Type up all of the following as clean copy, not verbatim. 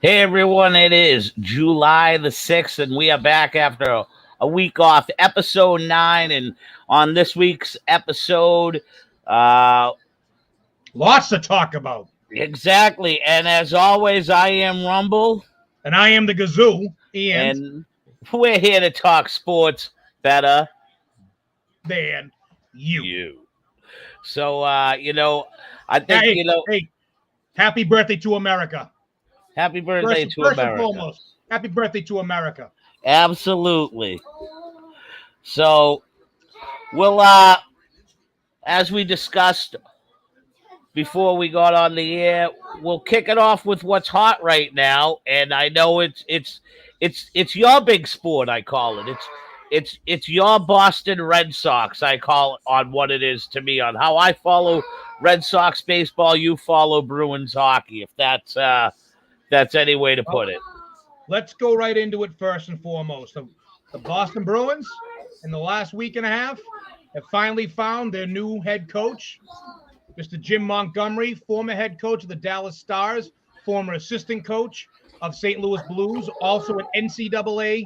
Hey everyone, it is July the 6th, and we are back after a week off, episode 9. And on this week's episode, lots to talk about. Exactly. And as always, I am Rumble. And I am the Gazoo. And we're here to talk sports better than you. So, I think, Hey, happy birthday to America. Happy birthday to America. First America. and foremost, happy birthday to America. Absolutely. So, we'll, as we discussed before we got on the air, we'll kick it off with what's hot right now. And I know it's your big sport, I call it. It's your Boston Red Sox, I call it, on what it is to me, on how I follow Red Sox baseball. You follow Bruins hockey, if that's any way to put it. Let's go right into it first and foremost. The Boston Bruins, in the last week and a half, have finally found their new head coach, Mr. Jim Montgomery, former head coach of the Dallas Stars, former assistant coach of St. Louis Blues, also an NCAA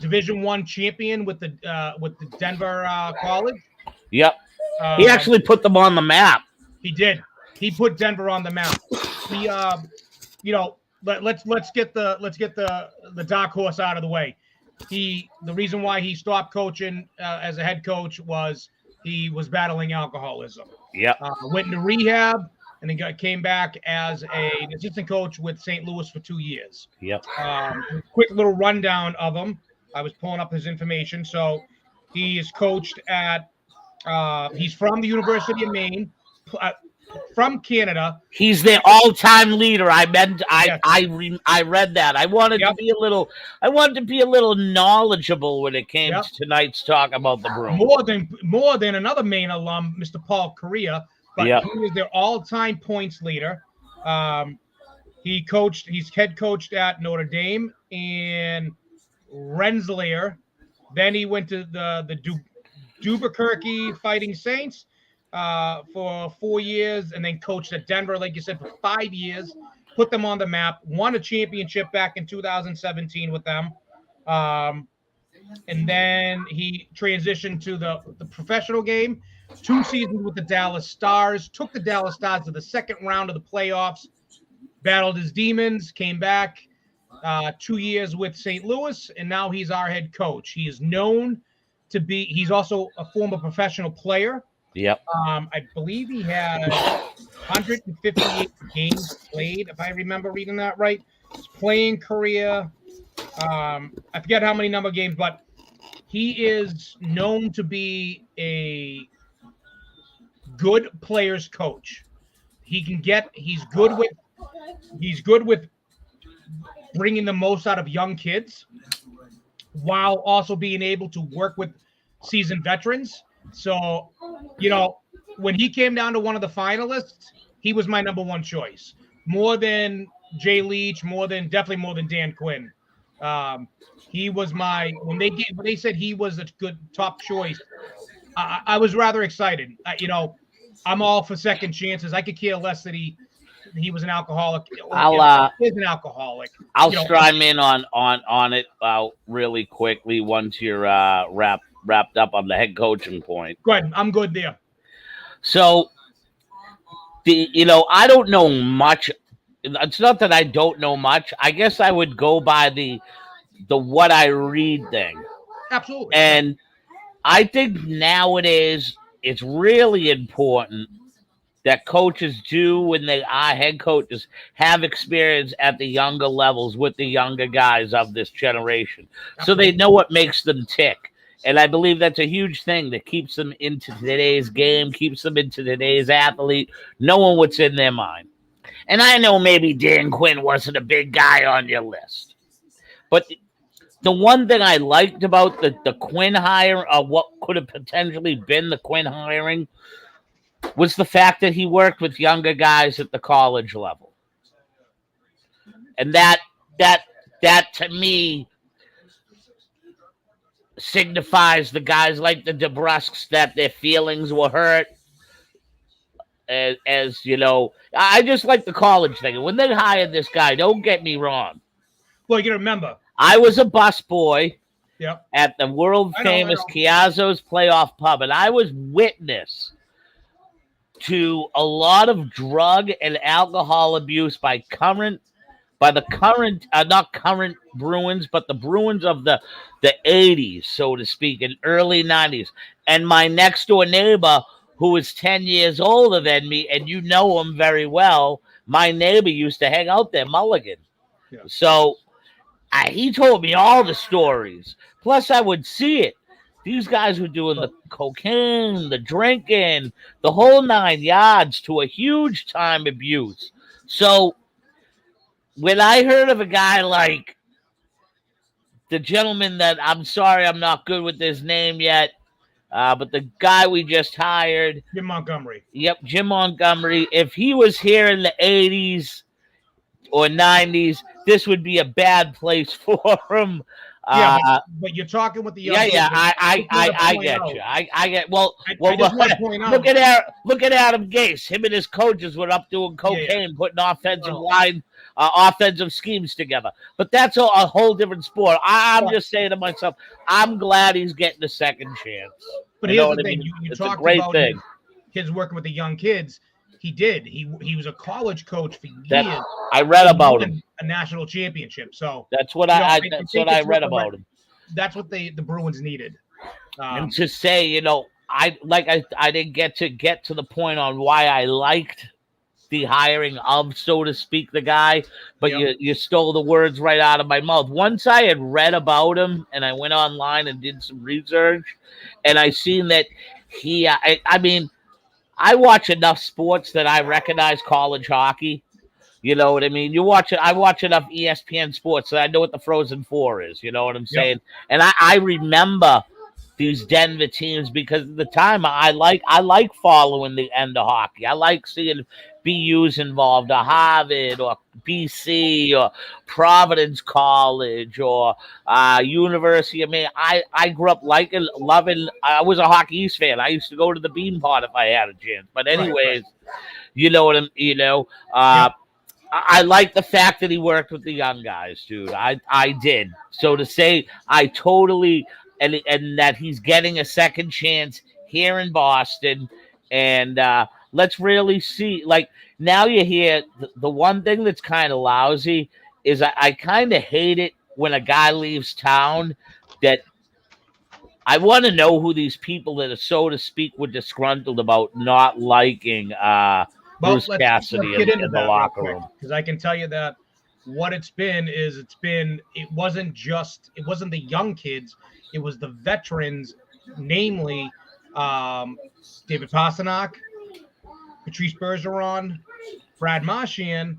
Division I champion with the Denver College. Yep. He actually put them on the map. He did. He put Denver on the map. He, let's get the dark horse out of the way. The reason why he stopped coaching as a head coach was he was battling alcoholism. Yep. Went into rehab and then came back as an assistant coach with St. Louis for 2 years. Yep. Quick little rundown of him. I was pulling up his information. So he is coached at. He's from the University of Maine. From Canada. He's the all-time leader. I read that. I wanted to be a little knowledgeable when it came to tonight's talk about the Bruins. More than another Maine alum, Mr. Paul Correa, but he is their all-time points leader. He's head coached at Notre Dame and Rensselaer. Then he went to the Albuquerque Fighting Saints for 4 years, and then coached at Denver, like you said, for 5 years. Put them on the map. Won a championship back in 2017 with them, and then he transitioned to the professional game. 2 seasons with the Dallas Stars. Took the Dallas Stars to the second round of the playoffs. Battled his demons. Came back. 2 years with St. Louis, and now he's our head coach. He is known to be. He's also a former professional player. Yep. I believe he had 158 games played, if I remember reading that right. His playing career, I forget how many number of games, but he is known to be a good players coach. He's good with bringing the most out of young kids while also being able to work with seasoned veterans. So, when he came down to one of the finalists, he was my number one choice. More than Jay Leach, definitely more than Dan Quinn. He was when they said he was a good top choice, I was rather excited. I'm all for second chances. I could care less that he was an alcoholic. He's an alcoholic. I'll chime in on it really quickly once you're wrapped up on the head coaching point. Go ahead. I'm good there. So, I don't know much. It's not that I don't know much. I guess I would go by the what I read thing. Absolutely. And I think nowadays it's really important that coaches do, when they are head coaches, have experience at the younger levels with the younger guys of this generation. Absolutely. So they know what makes them tick. And I believe that's a huge thing that keeps them into today's game, keeps them into today's athlete, knowing what's in their mind. And I know maybe Dan Quinn wasn't a big guy on your list. But the one thing I liked about the Quinn hire, or what could have potentially been the Quinn hiring, was the fact that he worked with younger guys at the college level. And that to me signifies the guys like the DeBrusques that their feelings were hurt as you know, I just like the college thing. When they hired this guy, don't get me wrong. Well, you got to remember. I was a busboy Yep. at the world I famous know. Chiazzo's Playoff Pub, and I was witness to a lot of drug and alcohol abuse by the current not current Bruins, but the Bruins of the 80s, so to speak, and early 90s. And my next door neighbor, who is 10 years older than me, and you know him very well, my neighbor used to hang out there, Mulligan. Yeah. So he told me all the stories. Plus, I would see it. These guys were doing the cocaine, the drinking, the whole 9 yards to a huge time abuse. So when I heard of a guy like the gentleman that I'm sorry I'm not good with his name yet, but the guy we just hired, Jim Montgomery. Yep, Jim Montgomery. If he was here in the 80s or 90s, this would be a bad place for him. But you're talking with the young I get you. I get well. I just want to point out. Look at Adam Gase. Him and his coaches were up doing cocaine, putting offensive schemes together. But that's a whole different sport. I'm just saying to myself, I'm glad he's getting a second chance. But here's the thing: you it's talked a great about thing. Kids working with the young kids. He did. He was a college coach for years. I read about him. A national championship. So that's what I read about him. That's what the Bruins needed. And to say, I didn't get to the point on why I liked the hiring of, so to speak, the guy, but you stole the words right out of my mouth. Once I had read about him and I went online and did some research, and I seen that I watch enough sports that I recognize college hockey. You know what I mean? I watch enough ESPN sports that I know what the Frozen Four is. You know what I'm saying? And I remember these Denver teams because at the time I like following the end of hockey. I like seeing BU's involved, or Harvard, or BC, or Providence College, or University. I mean, I grew up loving. I was a Hockey East fan. I used to go to the Bean Pot if I had a chance. But anyways, you know what I'm. I like the fact that he worked with the young guys, dude. I did. So to say, I totally and that he's getting a second chance here in Boston, and let's really see. Like now, you hear the one thing that's kind of lousy is I kind of hate it when a guy leaves town. That I want to know who these people that are, so to speak, were disgruntled about not liking. Bruce Cassidy in the locker room, because I can tell you that what it wasn't the young kids, it was the veterans, namely David Pastrnak, Patrice Bergeron, Brad Marchand,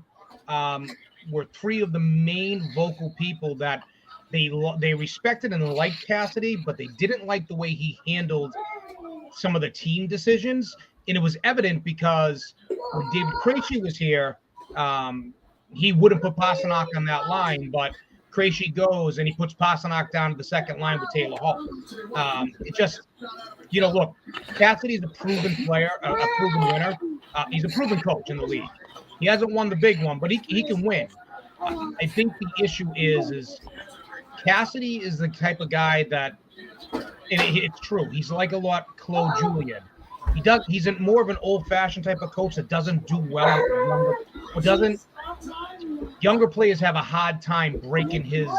were three of the main vocal people that they respected and liked Cassidy, but they didn't like the way he handled some of the team decisions. And it was evident because when David Krejci was here, he wouldn't put Pastrnak on that line, but Krejci goes and he puts Pastrnak down to the second line with Taylor Hall. It just, look, Cassidy's a proven player, a proven winner. He's a proven coach in the league. He hasn't won the big one, but he can win. I think the issue is Cassidy is the type of guy that, and it's true, he's like a lot Claude Julien. He's more of an old-fashioned type of coach that doesn't do well with younger players have a hard time breaking his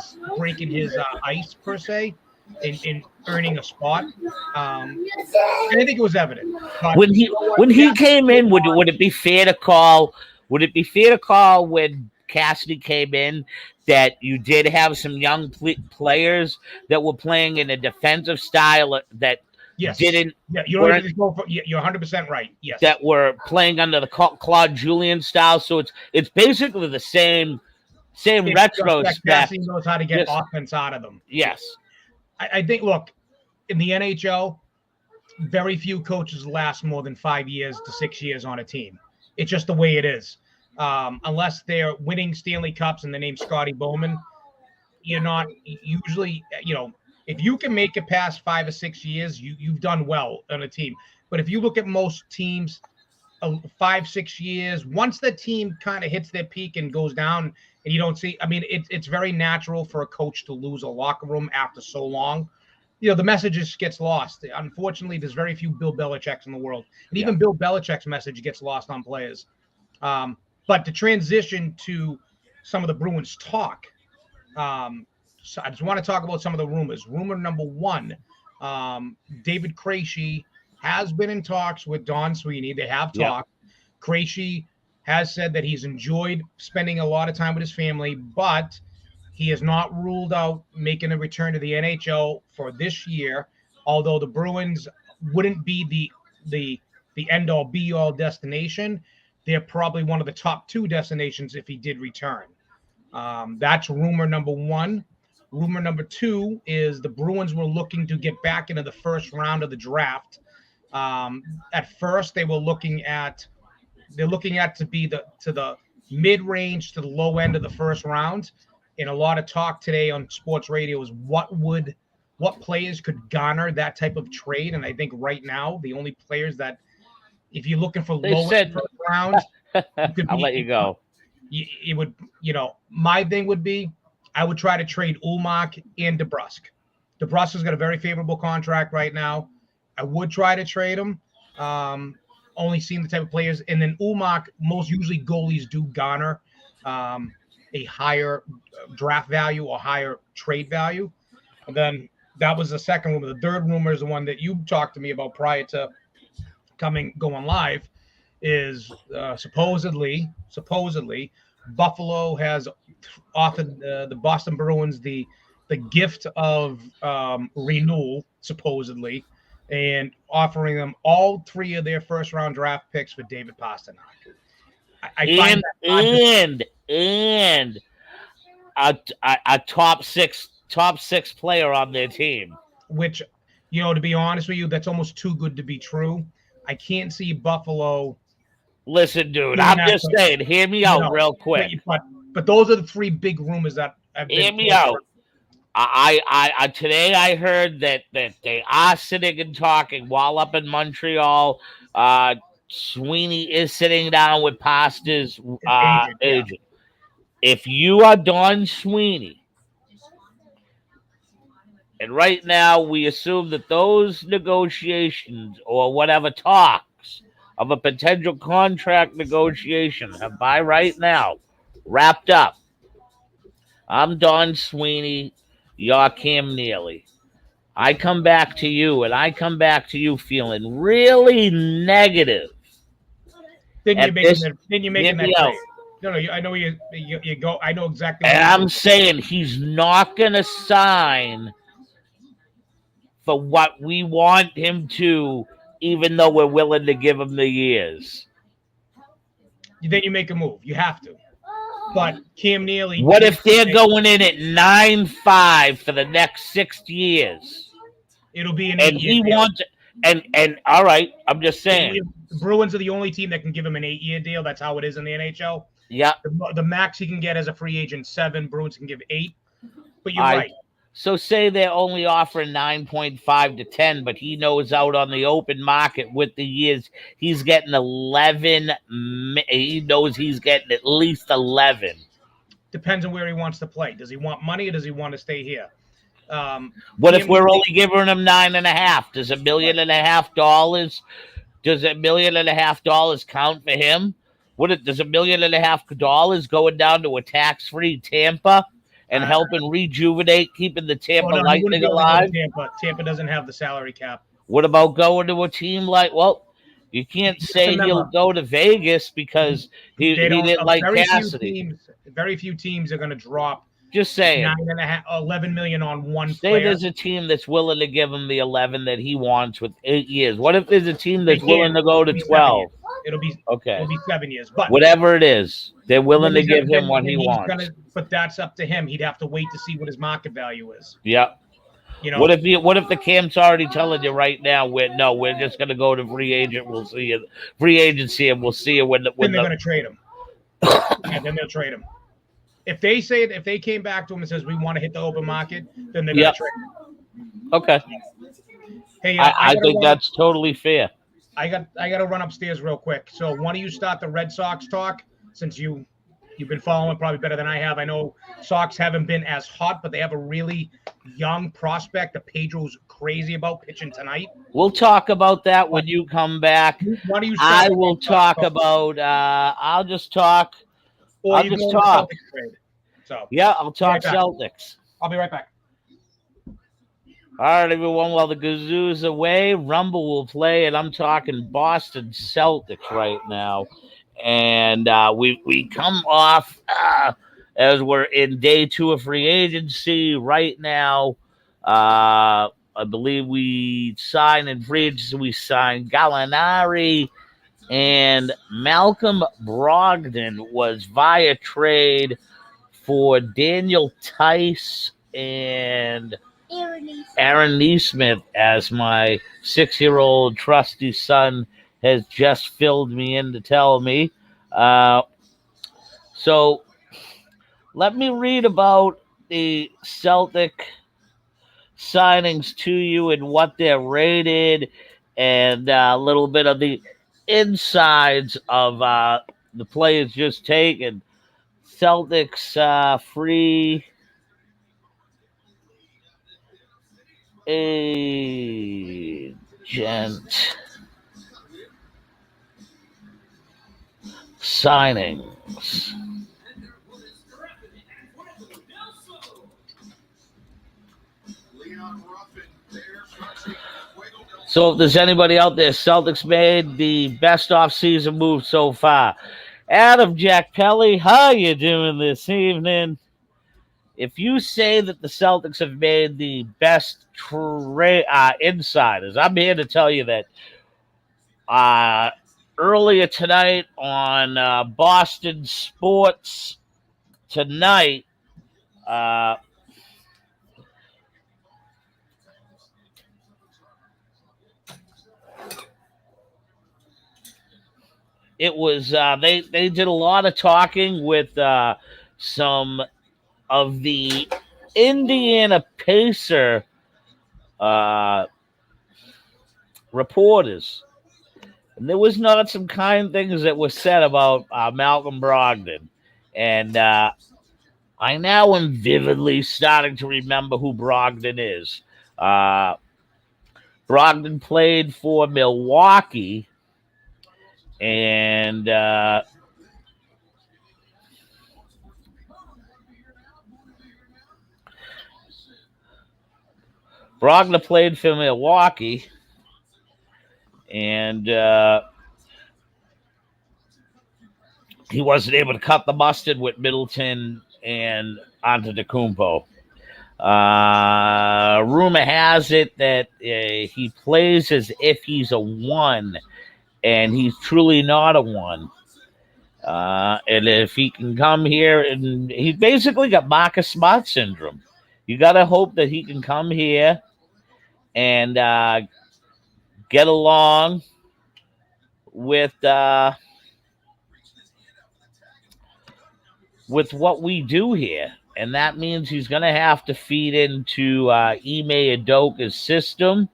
ice per se in earning a spot. And I think it was evident. But when he came in, would it be fair to call when Cassidy came in that you did have some young players that were playing in a defensive style that didn't? Yeah, you're 100% right. Yes, that were playing under the Claude Julien style. So it's basically the same retrospect. Cassidy knows how to get offense out of them. Yes, I think. Look, in the NHL, very few coaches last more than 5 years to 6 years on a team. It's just the way it is. Unless they're winning Stanley Cups and the name's Scotty Bowman, you're not usually, if you can make it past 5 or 6 years, you've done well on a team. But if you look at most teams, 5-6 years. Once the team kind of hits their peak and goes down, and you don't see, I mean, it's very natural for a coach to lose a locker room after so long. The message just gets lost. Unfortunately, there's very few Bill Belichick's in the world, and even Bill Belichick's message gets lost on players. But to transition to some of the Bruins talk, so I just want to talk about some of the rumors. Rumor number one, David Krejci has been in talks with Don Sweeney. They have talked. Krejci has said that he's enjoyed spending a lot of time with his family, but he has not ruled out making a return to the NHL for this year, although the Bruins wouldn't be the end-all, be-all destination. They're probably one of the top two destinations if he did return. That's rumor number one. Rumor number two is the Bruins were looking to get back into the first round of the draft. At first, they're looking at to be to the mid-range to the low end of the first round. And a lot of talk today on sports radio is what players could garner that type of trade. And I think right now the only players that, if you're looking for low end first round, I'll let you go. It would, my thing would be, I would try to trade Ullmark and DeBrusk. DeBrusk has got a very favorable contract right now. I would try to trade him. Only seeing the type of players, and then Ullmark, most usually goalies do garner a higher draft value or higher trade value. And then that was the second rumor. The third rumor is the one that you talked to me about prior to going live. Is supposedly Buffalo has offered the Boston Bruins the gift of renewal, supposedly, and offering them all three of their first round draft picks for David Pastrnak. And a top six player on their team. Which, to be honest with you, that's almost too good to be true. I can't see Buffalo. Listen, dude, I'm just saying, hear me out real quick. But those are the three big rumors that have been. Hear me out. I today I heard that they are sitting and talking while up in Montreal. Sweeney is sitting down with Pasta's agent. If you are Don Sweeney, and right now we assume that those negotiations or whatever talks of a potential contract negotiation have by right now wrapped up. I'm Don Sweeney. You're Cam Neely. I come back to you, and I come back to you feeling really negative. Then you're making that trade. No, I know you go. I know exactly. And I'm saying he's not going to sign for what we want him to, even though we're willing to give him the years. Then you make a move. You have to. But Cam Neely. What if they're going in at 9-5 for the next 6 years? It'll be an 8 year. And he wants. And all right, I'm just saying. The Bruins are the only team that can give him an 8-year deal. That's how it is in the NHL. Yeah. The max he can get as a free agent 7. Bruins can give 8. But you're right. So say they're only offering 9.5 to 10, but he knows out on the open market with the years he's getting 11. He knows he's getting at least 11. Depends on where he wants to play. Does he want money or does he want to stay here? What if we're only giving him 9.5? Does $1.5 million? Does $1.5 million count for him? Does $1.5 million going down to a tax-free Tampa and helping rejuvenate, keeping the Tampa Lightning alive? Tampa doesn't have the salary cap. What about going to a team like? Well, you can't say he'll go to Vegas because he didn't like Cassidy. Very few teams are going to drop. Just saying, 11 million on one player. Say there's a team that's willing to give him the 11 that he wants with 8 years. What if there's a team that's willing to go to 12? It'll be 7 years. But whatever it is, they're willing to give him what he wants. But that's up to him. He'd have to wait to see what his market value is. Yeah. What if the Cam's already telling you right now? We're just going to go to free agent. We'll see you free agency, and we'll see you when they're going to trade him. Then they'll trade him. If they came back to him and says we want to hit the open market, then they're going to trade him. Okay. Hey, I think that's totally fair. I got to run upstairs real quick. So why don't you start the Red Sox talk since you've been following probably better than I have. I know Sox haven't been as hot, but they have a really young prospect that Pedro's crazy about pitching tonight. We'll talk about that when you come back. Why don't you I start? will talk about. I'll just talk. Or I'll you just go on the talk. Celtics trade. So Yeah, I'll talk right back. Celtics. I'll be right back. All right, everyone. While the Gazoo's away, Rumble will play, and I'm talking Boston Celtics right now. And we come off as we're in day 2 of free agency right now. I believe we signed in free agency. We signed Gallinari, and Malcolm Brogdon was via trade for Daniel Tice and Aaron Neesmith, as my 6-year-old trusty son has just filled me in to tell me. So let me read about the Celtic signings to you and what they're rated, and a little bit of the insides of the players just taken. Celtics free agent signings. So if there's anybody out there, Celtics made the best offseason move so far. Adam Jack Pelly, how you doing this evening? If you say that the Celtics have made the best insiders, I'm here to tell you that earlier tonight on Boston Sports Tonight, it was they did a lot of talking with some of the Indiana Pacer reporters, and there was not some kind things that were said about Malcolm Brogdon, and I now am vividly starting to remember who Brogdon is. Brogdon played for Milwaukee, and Brogdon played for Milwaukee, and he wasn't able to cut the mustard with Middleton and Antetokounmpo. Rumor has it that he plays as if he's a 1, and he's truly not a 1. And if he can come here, and he basically got Marcus Smart syndrome. You got to hope that he can come here and get along with what we do here. And that means he's going to have to feed into Ime Udoka's system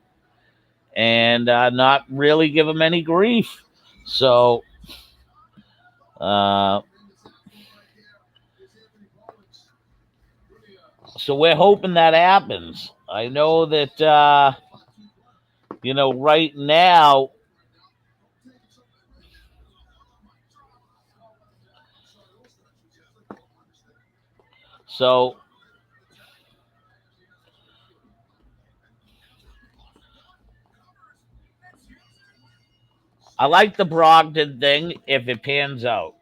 and not really give him any grief. So we're hoping that happens. I know that, right now, so I like the Brogdon thing if it pans out.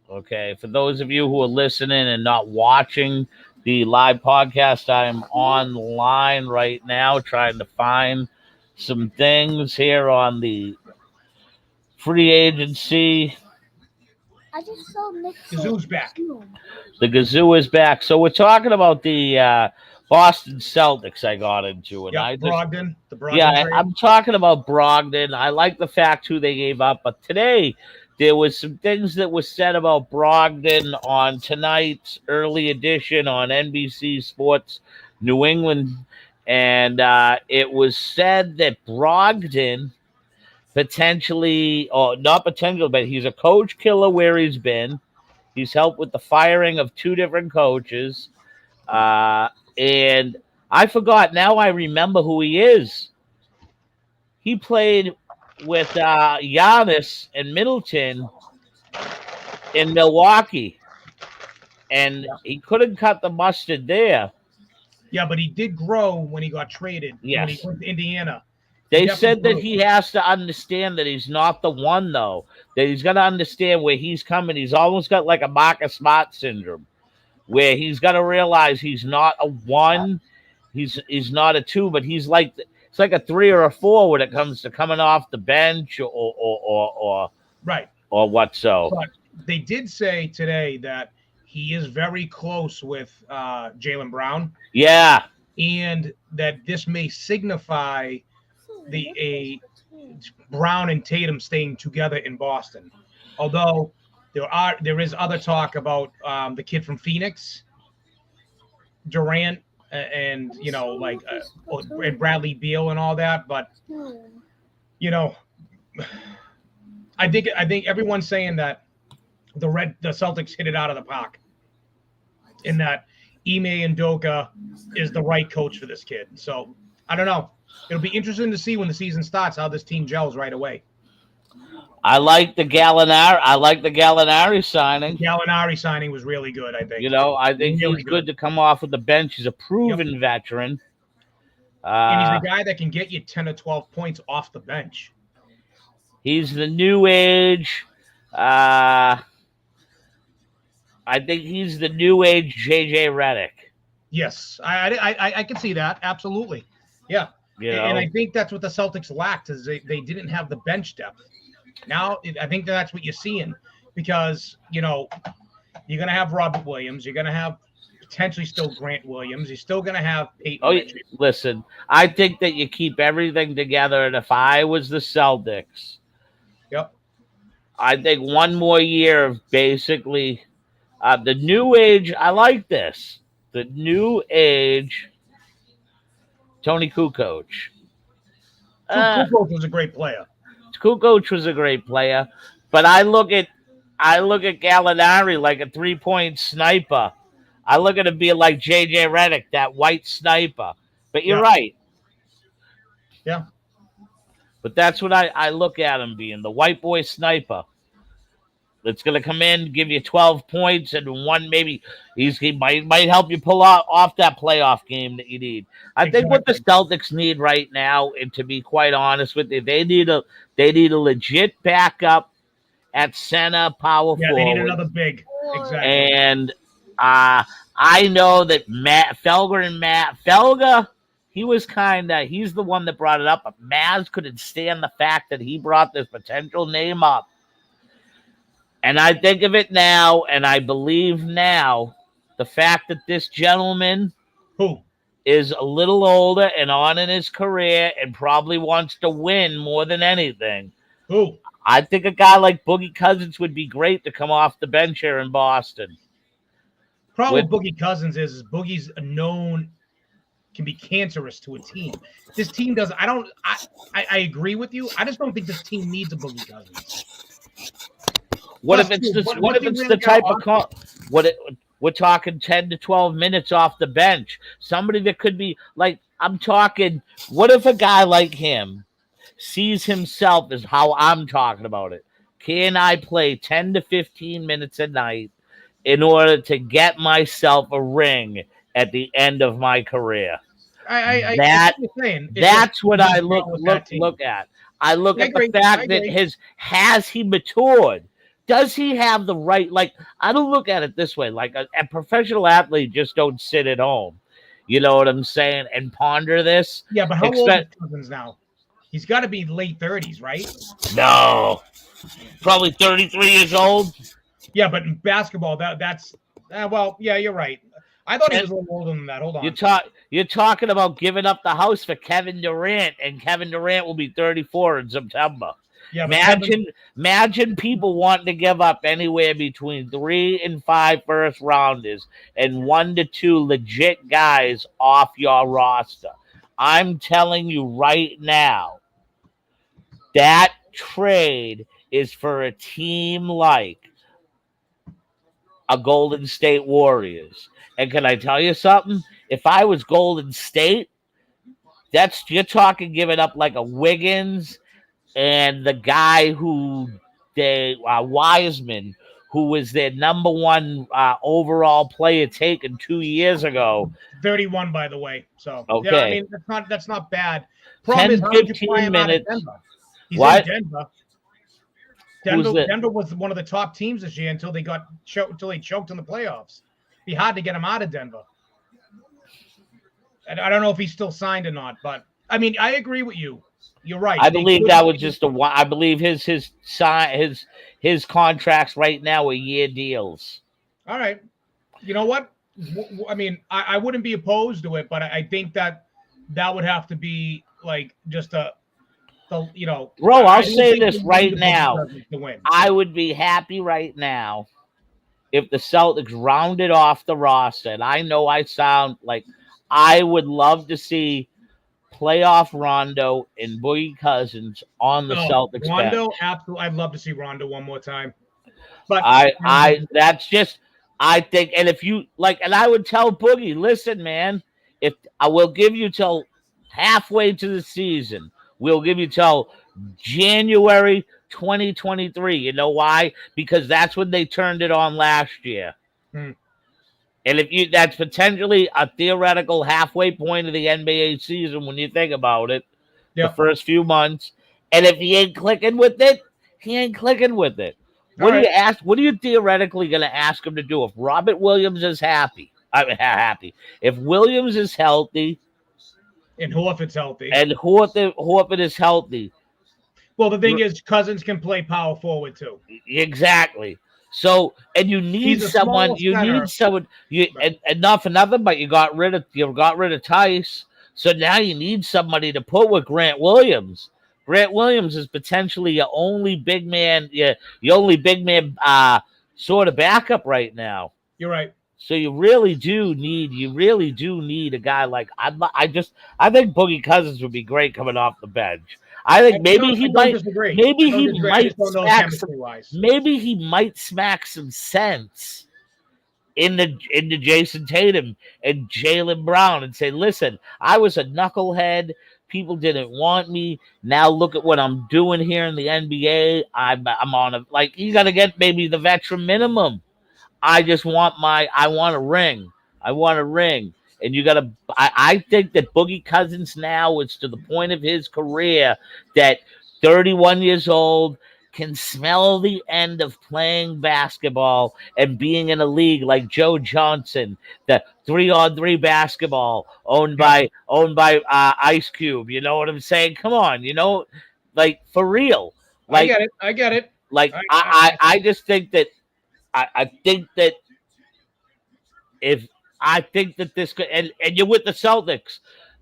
Okay, for those of you who are listening and not watching the live podcast, I am online right now trying to find some things here on the free agency. I just saw Gazoo's back. The Gazoo is back. So we're talking about the Boston Celtics I got into. And Brogdon. The Brogdon trade. I'm talking about Brogdon. I like the fact who they gave up. But today, there was some things that were said about Brogdon on tonight's early edition on NBC Sports New England. And it was said that Brogdon potentially, or not potential, but he's a coach killer where he's been. He's helped with the firing of 2 different coaches. And I forgot. Now I remember who he is. He played with Giannis and Middleton in Milwaukee, and he couldn't cut the mustard there. Yeah, but he did grow when he got traded. When he Yes. went to Indiana. They He said that definitely he has to understand that he's not the one, though. That he's got to understand where he's coming. He's almost got like a Marcus Smart syndrome, where he's got to realize he's not a 1, he's not a 2, but he's like it's like a 3 or a 4 when it comes to coming off the bench or right. or what. So But they did say today that he is very close with Jaylen Brown, yeah, and that this may signify a Brown and Tatum staying together in Boston. Although there is other talk about the kid from Phoenix, Durant, and and Bradley Beal and all that. But I think everyone's saying that the Celtics hit it out of the park, and that Ime Udoka is the right coach for this kid. So I don't know. It'll be interesting to see when the season starts how this team gels right away. I like the Gallinari signing. Gallinari signing was really good, I think. I think Really he's good to come off of the bench. He's a proven veteran. And he's a guy that can get you 10 or 12 points off the bench. He's the new age. I think he's the new age JJ Redick. Yes, I can see that. Absolutely. Yeah. And I think that's what the Celtics lacked is they didn't have the bench depth. Now, I think that's what you're seeing because, you're going to have Robert Williams. You're going to have potentially still Grant Williams. You're still going to have Peyton. Listen, I think that you keep everything together. And if I was the Celtics, yep, I think one more year of basically the new age. I like this. The new age Tony Kukoc. Kukoc was a great player. Kukoc was a great player, but I look at Gallinari like a 3-point sniper. I look at him being like JJ Redick, that white sniper. But you're right. Yeah. But that's what I look at him being, the white boy sniper. That's going to come in, give you 12 points, and one maybe he might help you pull off that playoff game that you need. I think what the Celtics need right now, and to be quite honest with you, they need a legit backup at center, power forward. They need another big. Exactly. And I know that Felger, he's the one that brought it up, but Maz couldn't stand the fact that he brought this potential name up. And I think of it now, and I believe now, the fact that this gentleman is a little older and on in his career and probably wants to win more than anything. I think a guy like Boogie Cousins would be great to come off the bench here in Boston. Problem with Boogie Cousins is Boogie's can be cancerous to a team. This team does. I agree with you. I just don't think this team needs a Boogie Cousins. What if it's the type of we're talking 10 to 12 minutes off the bench? Somebody that could be like, I'm talking, what if a guy like him sees himself as how I'm talking about it? Can I play 10 to 15 minutes a night in order to get myself a ring at the end of my career? That's what I look at. I look at the fact that has he matured? Does he have the right? Like, I don't look at it this way. Like, a professional athlete just don't sit at home. You know what I'm saying? And ponder this. Yeah, but how old is Cousins now? He's got to be late 30s, right? No. Probably 33 years old. Yeah, but in basketball, that's you're right. I thought he was a little older than that. Hold on. You're talking about giving up the house for Kevin Durant, and Kevin Durant will be 34 in September. Yeah, imagine people wanting to give up anywhere between 3 and 5 first rounders and 1 to 2 legit guys off your roster. I'm telling you right now That trade is for a team like a Golden State Warriors. And can I tell you something? If I was Golden State, you're talking giving up like a Wiggins and the guy who Wiseman, who was their number one overall player taken 2 years ago. 31, by the way. So Okay. yeah, I mean that's not bad. Problem 10, is, how did you 15 fly him out of minutes. Denver? He's What? in Denver. Who's the- Denver was one of the top teams this year until they choked in the playoffs. It'd be hard to get him out of Denver. And I don't know if he's still signed or not, but I mean, I agree with you. You're right. I believe that was just I believe his contracts right now are year deals. All right. You know what? I mean, I wouldn't be opposed to it, but I think that would have to be like just bro, I'll say this right now. I would be happy right now if the Celtics rounded off the roster. And I know I sound like I would love to see playoff Rondo and Boogie Cousins on the Celtics Rondo, bench. absolutely. I'd love to see Rondo one more time. But that's just, I think, and if you like, and I would tell Boogie, listen, man, if I will give you till halfway to the season, we'll give you till January 2023. You know why? Because that's when they turned it on last year. And that's potentially a theoretical halfway point of the NBA season when you think about it, the first few months. And if he ain't clicking with it, he ain't clicking with it. What do you ask? What are you theoretically going to ask him to do if Robert Williams is happy? If Williams is healthy, and Horford's healthy, and Horford is healthy. Well, the thing is, Cousins can play power forward too. Exactly. So, and you need someone. And not for nothing, but you got rid of Tice. So now you need somebody to put with Grant Williams. Grant Williams is potentially your only big man. Sort of backup right now. You're right. So you really do need a guy like I think Boogie Cousins would be great coming off the bench. I think maybe he might smack some sense into Jason Tatum and Jaylen Brown and say, listen, I was a knucklehead. People didn't want me. Now look at what I'm doing here in the NBA. I'm on you got to get maybe the veteran minimum. I want a ring. And I think that Boogie Cousins now is to the point of his career that 31 years old can smell the end of playing basketball and being in a league like Joe Johnson, the 3-on-3 basketball owned by Ice Cube. You know what I'm saying? Come on, for real. I get it. I just think that I think that this could, and you're with the Celtics.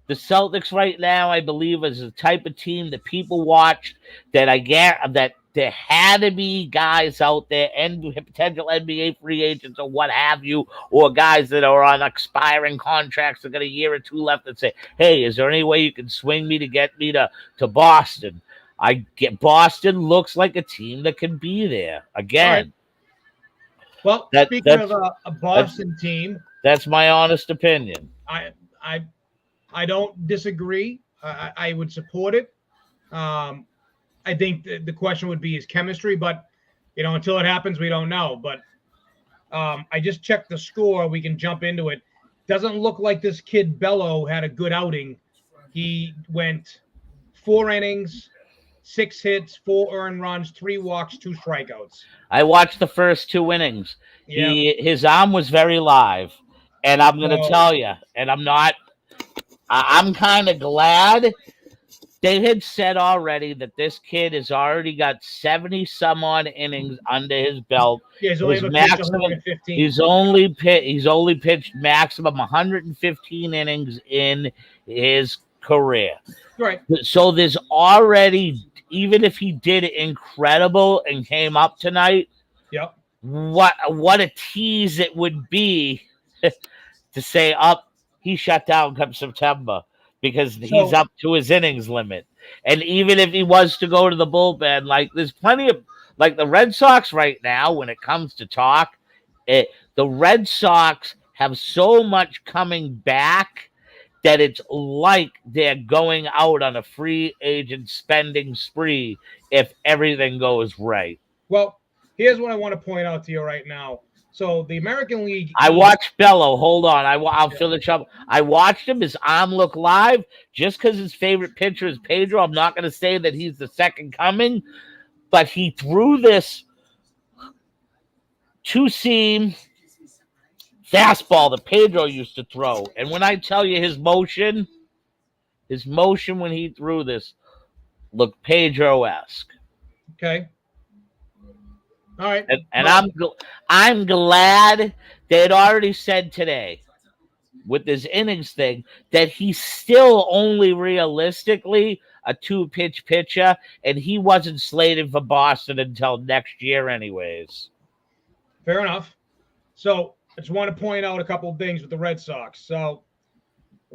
The Celtics right now, I believe, is the type of team that people watched that that there had to be guys out there and potential NBA free agents or what have you, or guys that are on expiring contracts that got a year or two left that say, hey, is there any way you can swing me to get me to Boston? Boston looks like a team that can be there again. Well, speaking of a Boston team, that's my honest opinion. I don't disagree. I would support it. I think the question would be his chemistry, but until it happens, we don't know. But I just checked the score. We can jump into it. Doesn't look like this kid Bello had a good outing. He went 4 innings, 6 hits, 4 earned runs, 3 walks, 2 strikeouts. I watched the first 2 innings. Yeah. His arm was very live. And I'm going to tell you, and I'm kind of glad they had said already that this kid has already got 70-some-odd innings under his belt. Yeah, he's only pitched maximum 115 innings in his career. Right. So there's already, even if he did incredible and came up tonight, yep. What a tease it would be to say he shut down come September because he's up to his innings limit. And even if he was to go to the bullpen, like there's plenty of like the Red Sox right now, when it comes to talk, the Red Sox have so much coming back that it's like they're going out on a free agent spending spree if everything goes right. Well, here's what I want to point out to you right now. So the American League I East- watched Bello. Hold on. I'll finish up. I watched him. His arm look live. Just because his favorite pitcher is Pedro, I'm not going to say that he's the second coming, but he threw this two-seam fastball that Pedro used to throw. And when I tell you his motion when he threw this looked Pedro-esque. Okay. All right. And I'm glad they had already said today with this innings thing that he's still only realistically a two-pitch pitcher, and he wasn't slated for Boston until next year anyways. Fair enough. So I just want to point out a couple of things with the Red Sox. So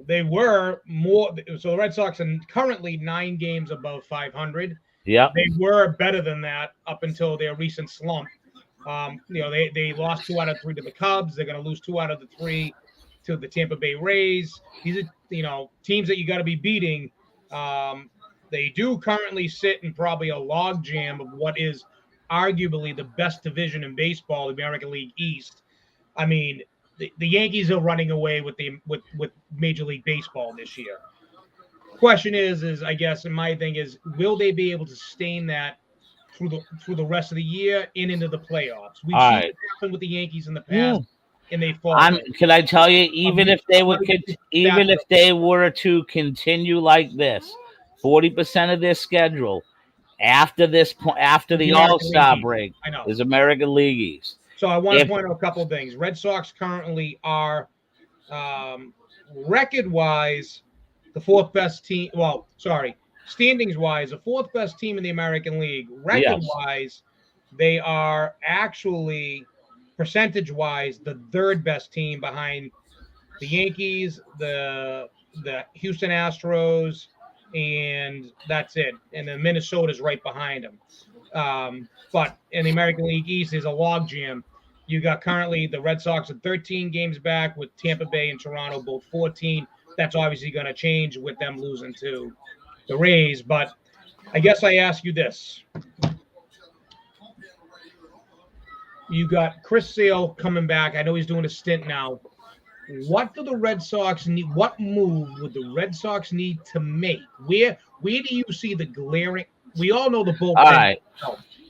they were more. So the Red Sox are currently 9 games above 500. Yeah. They were better than that up until their recent slump. They lost 2 out of 3 to the Cubs. They're going to lose 2 out of the 3 to the Tampa Bay Rays. These are, teams that you got to be beating. They do currently sit in probably a log jam of what is arguably the best division in baseball, the American League East. I mean, the Yankees are running away with Major League Baseball this year. Question is I guess, and my thing is, will they be able to sustain that through the rest of the year and into the playoffs? We've seen it happen with the Yankees in the past, and they fall. Can I tell you, even if they were to continue like this, 40% of their schedule after the All-Star break is American League East. So I want to point out a couple of things. Red Sox currently are record-wise the 4th best team. Well, sorry, standings-wise, the 4th best team in the American League. Record-wise, they are actually percentage-wise the 3rd best team behind the Yankees, the Houston Astros, and that's it. And then Minnesota's right behind them. But in the American League East, there's a logjam. You got currently the Red Sox at 13 games back, with Tampa Bay and Toronto both 14. That's obviously going to change with them losing to the Rays. But I guess I ask you this. You got Chris Sale coming back. I know he's doing a stint now. What do the Red Sox need? What move would the Red Sox need to make? Where do you see the glaring? We all know the bullpen. All right.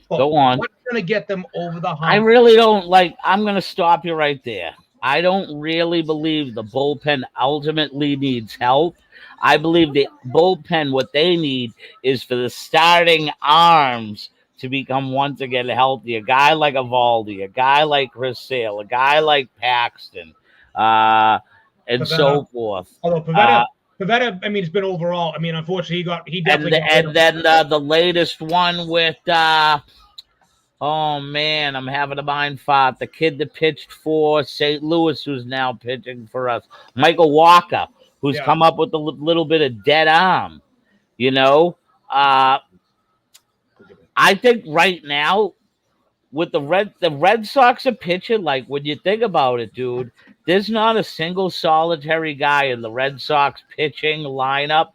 Go on. What's going to get them over the hump? I really don't I'm going to stop you right there. I don't really believe the bullpen ultimately needs help. I believe the bullpen, what they need is for the starting arms to become once again healthy. A guy like Evaldi, a guy like Chris Sale, a guy like Paxton, and Pivetta, so forth. Although Pivetta, I mean, it's been overall. I mean, unfortunately, he definitely. And then the latest one with, oh man, I'm having a mind fart. The kid that pitched for St. Louis, who's now pitching for us, Michael Walker, who's come up with a little bit of dead arm. I think right now with the Red Sox are pitching, like when you think about it, dude, there's not a single solitary guy in the Red Sox pitching lineup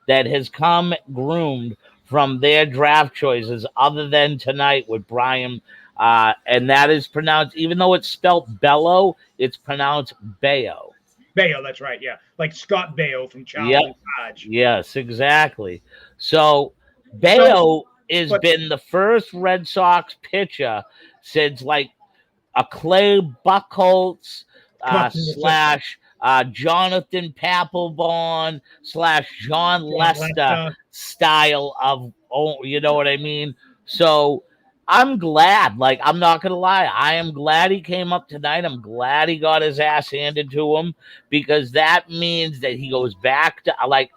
that has come groomed from their draft choices other than tonight with Brian. And that is pronounced, even though it's spelled Bello, it's pronounced Bayo. Bayo, that's right, yeah. Like Scott Baio from Charlie Dodge. Yes, exactly. So Bayo has been the first Red Sox pitcher since like a Clay Buchholz / Jonathan Papelbon / John Lester style of, you know what I mean? So I'm glad. Like, I'm not going to lie. I am glad he came up tonight. I'm glad he got his ass handed to him, because that means that he goes back to, like,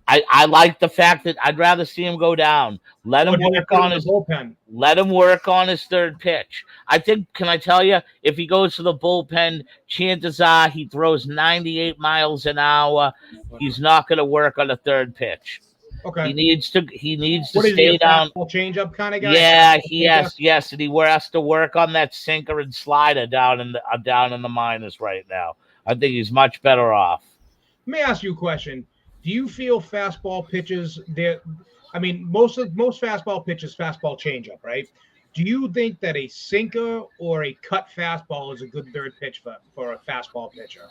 I like the fact that I'd rather see him go down. Let him work on his bullpen. Let him work on his third pitch. I think, can I tell you, if he goes to the bullpen, chances are he throws 98 miles an hour. He's not going to work on the third pitch. Okay. He needs to What is he, stay a down. fastball changeup kind of guy? Yeah, Fastball yes, and he has to work on that sinker and slider down in the minors right now. I think he's much better off. Let me ask you a question. Do you feel fastball pitches there? I mean, most fastball pitches, fastball changeup, right? Do you think that a sinker or a cut fastball is a good third pitch for a fastball pitcher?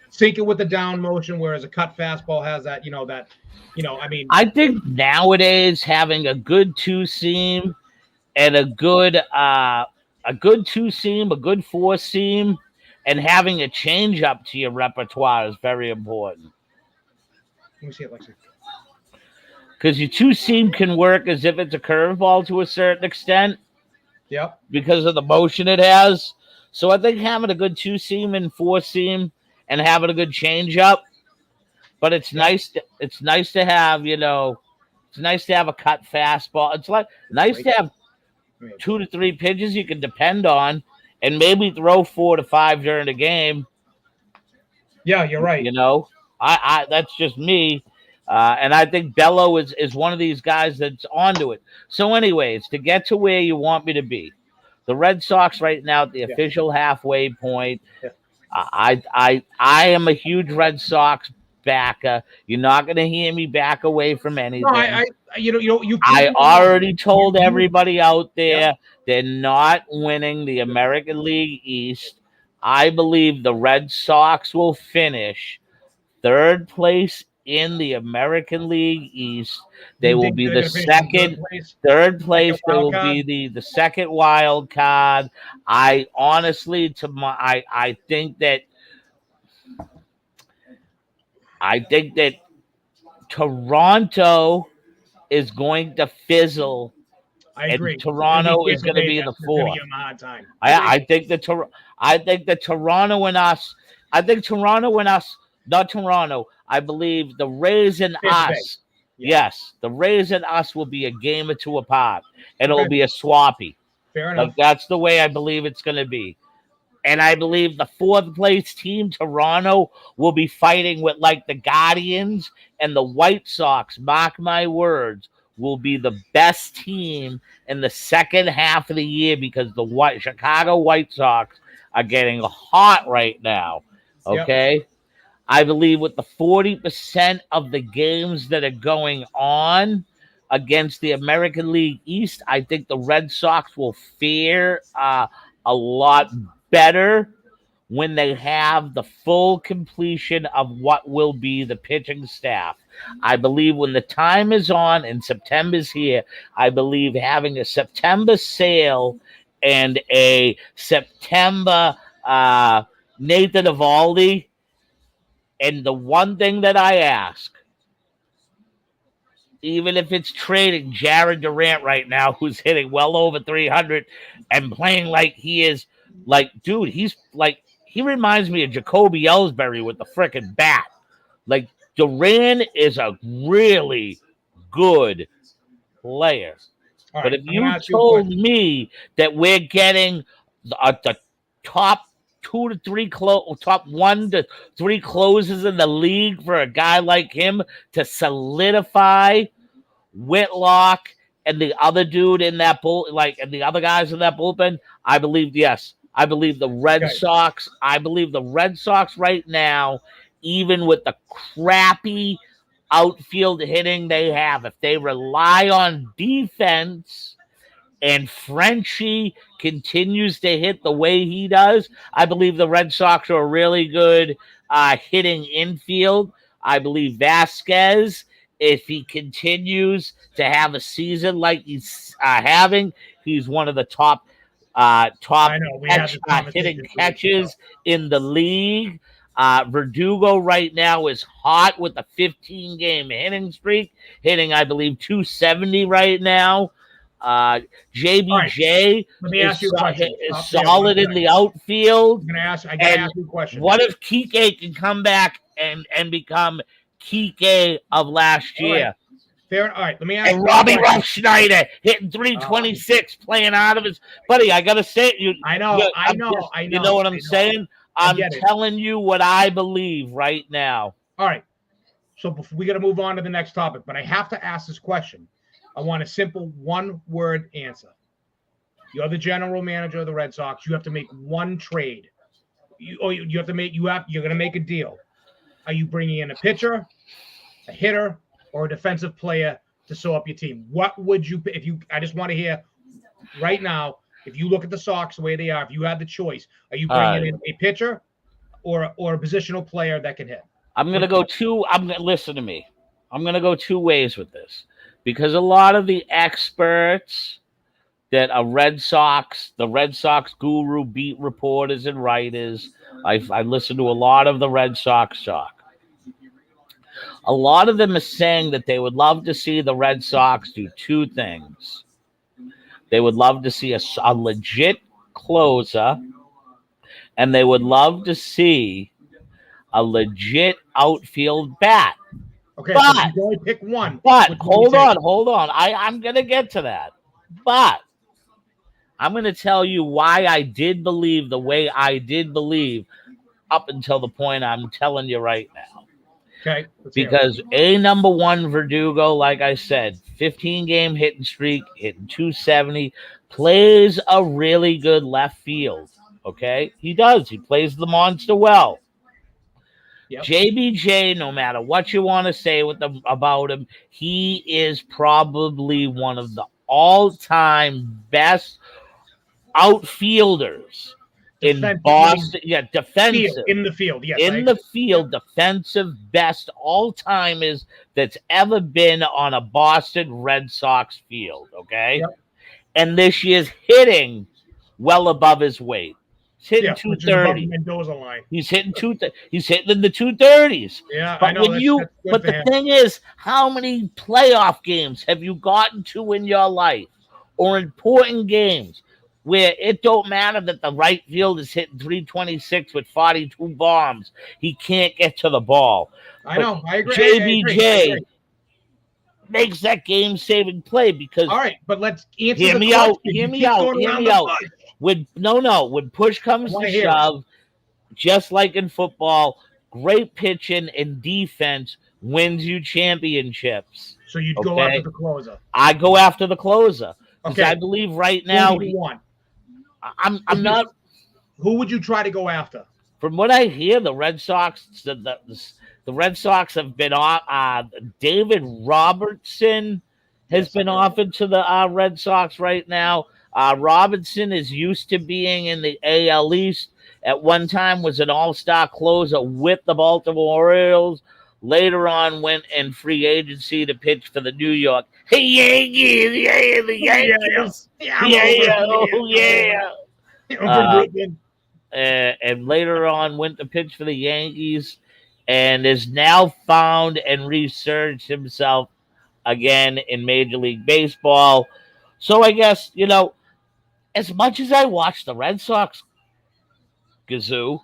Sinker with the down motion, whereas a cut fastball has that, I mean, I think nowadays having a good two seam and a good two seam, a good four seam, and having a change up to your repertoire is very important. let me see it, Lexi. Because your two seam can work as if it's a curveball to a certain extent. Yep. Because of the motion it has. So I think having a good two seam and four seam and having a good change up. But it's nice to have, it's nice to have a cut fastball. It's nice to have 2 to 3 pitches you can depend on and maybe throw 4 to 5 during the game. Yeah, you're right. I that's just me. And I think Bello is one of these guys that's onto it. So anyways, to get to where you want me to be, the Red Sox right now at the official halfway point. Yeah. I am a huge Red Sox backer. You're not going to hear me back away from anything. No, I already told everybody out there they're not winning the American League East. I believe the Red Sox will finish third place in the American League East. They will be the third place. They will be the second wild card. I honestly, I think that Toronto is going to fizzle. I agree. And Toronto is going to be the fourth. I think that Toronto and us. Not Toronto. I believe the Rays and us. Yes, the Rays and us will be a game or two apart, and it'll be a swappy. Fair enough. Like that's the way I believe it's going to be. And I believe the fourth place team, Toronto, will be fighting with like the Guardians and the White Sox. Mark my words, will be the best team in the second half of the year because the Chicago White Sox are getting hot right now. Okay. Yep. I believe with the 40% of the games that are going on against the American League East, I think the Red Sox will fare a lot better when they have the full completion of what will be the pitching staff. I believe when the time is on and September's here, I believe having a September sale and a September Nathan Eovaldi. And the one thing that I ask, even if it's trading Jared Durant right now, who's hitting well over 300 and playing like he is, like, dude, he's like, he reminds me of Jacoby Ellsbury with the frickin' bat. Like, Durant is a really good player. Right, but if you told me that we're getting the top 2 to 3 top 1 to 3 closes in the league for a guy like him to solidify Whitlock and the other dude in that and the other guys in that bullpen, I believe yes. I believe the Red Sox. I believe the Red Sox right now, even with the crappy outfield hitting they have, if they rely on defense and Frenchie continues to hit the way he does, I believe the Red Sox are really good hitting infield. I believe Vasquez, if he continues to have a season like he's having, he's one of the top hitting catches in the league. Verdugo right now is hot with a 15-game hitting streak, hitting, I believe, 270 right now. JBJ is solid in the outfield. I gotta ask you a question. What if Kike can come back and become Kike of last year? All right, let me ask you. And Robbie Ruff Schneider hitting 326, playing out of his buddy. I gotta say, I know. You know what I'm saying? I'm telling you what I believe right now. All right. So before, we got to move on to the next topic, but I have to ask this question. I want a simple one-word answer. You're the general manager of the Red Sox. You have to make one trade. You have to make you're going to make a deal. Are you bringing in a pitcher, a hitter, or a defensive player to sew up your team? What would you if you? I just want to hear right now. If you look at the Sox the way they are, if you had the choice, are you bringing in a pitcher or a positional player that can hit? I'm gonna go two. Listen to me. I'm gonna go two ways with this because a lot of the experts that are the Red Sox guru, beat reporters and writers, I listen to a lot of the Red Sox talk. A lot of them are saying that they would love to see the Red Sox do two things. They would love to see a legit closer, and they would love to see a legit outfield bat. Okay, so you can only pick one. But hold on. I'm going to get to that. But I'm going to tell you why I did believe the way I did believe up until the point I'm telling you right now. Okay. Because number one, Verdugo, like I said, 15-game hitting streak, hitting 270, plays a really good left field. Okay? He does. He plays the monster well. Yep. JBJ, no matter what you want to say about him, he is probably one of the all-time best outfielders in Boston. Yeah, defensive. In the field, yes. In the field, defensive best all-timers that's ever been on a Boston Red Sox field, okay? Yep. And this year's hitting well above his weight. He's hitting 230. Mendoza line. He's hitting He's hitting in the 230s. Yeah, but I know. But the thing is, how many playoff games have you gotten to in your life, or important games where it don't matter that the right field is hitting 326 with 42 bombs? He can't get to the ball. I know. I agree. JBJ makes that game-saving play because. All right, but let's answer Hear me out. When push comes to shove, just like in football, great pitching and defense wins you championships. So you'd go after the closer. I go after the closer. Okay. I believe right now. I'm not. Who would you try to go after? From what I hear, the Red Sox, the Red Sox have been on. David Robertson has been offered to the Red Sox right now. Robinson is used to being in the AL East. At one time was an all-star closer with the Baltimore Orioles. Later on went in free agency to pitch for the New York Yankees. Yeah, the Yankees. And later on went to pitch for the Yankees and is now found and resurged himself again in Major League Baseball. So I guess, as much as I watch the Red Sox, Gazoo,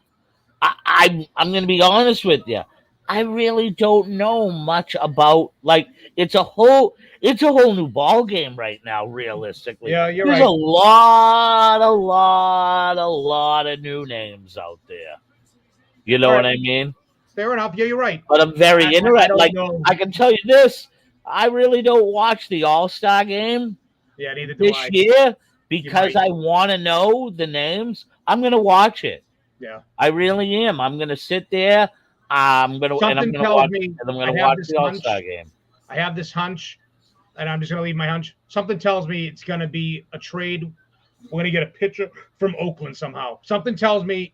I'm going to be honest with you. I really don't know much about, it's a whole new ball game right now, realistically. Yeah, you're There's right. a lot of new names out there. You know what I mean? Fair enough. Yeah, you're right. But I'm very interested. I can tell you this. I really don't watch the All-Star game this year because I want to know the names. I'm going to watch it. Yeah. I really am. I'm going to sit there. I'm going to watch the All-Star game. I have this hunch, and I'm just going to leave my hunch. Something tells me it's going to be a trade. We're going to get a pitcher from Oakland somehow. Something tells me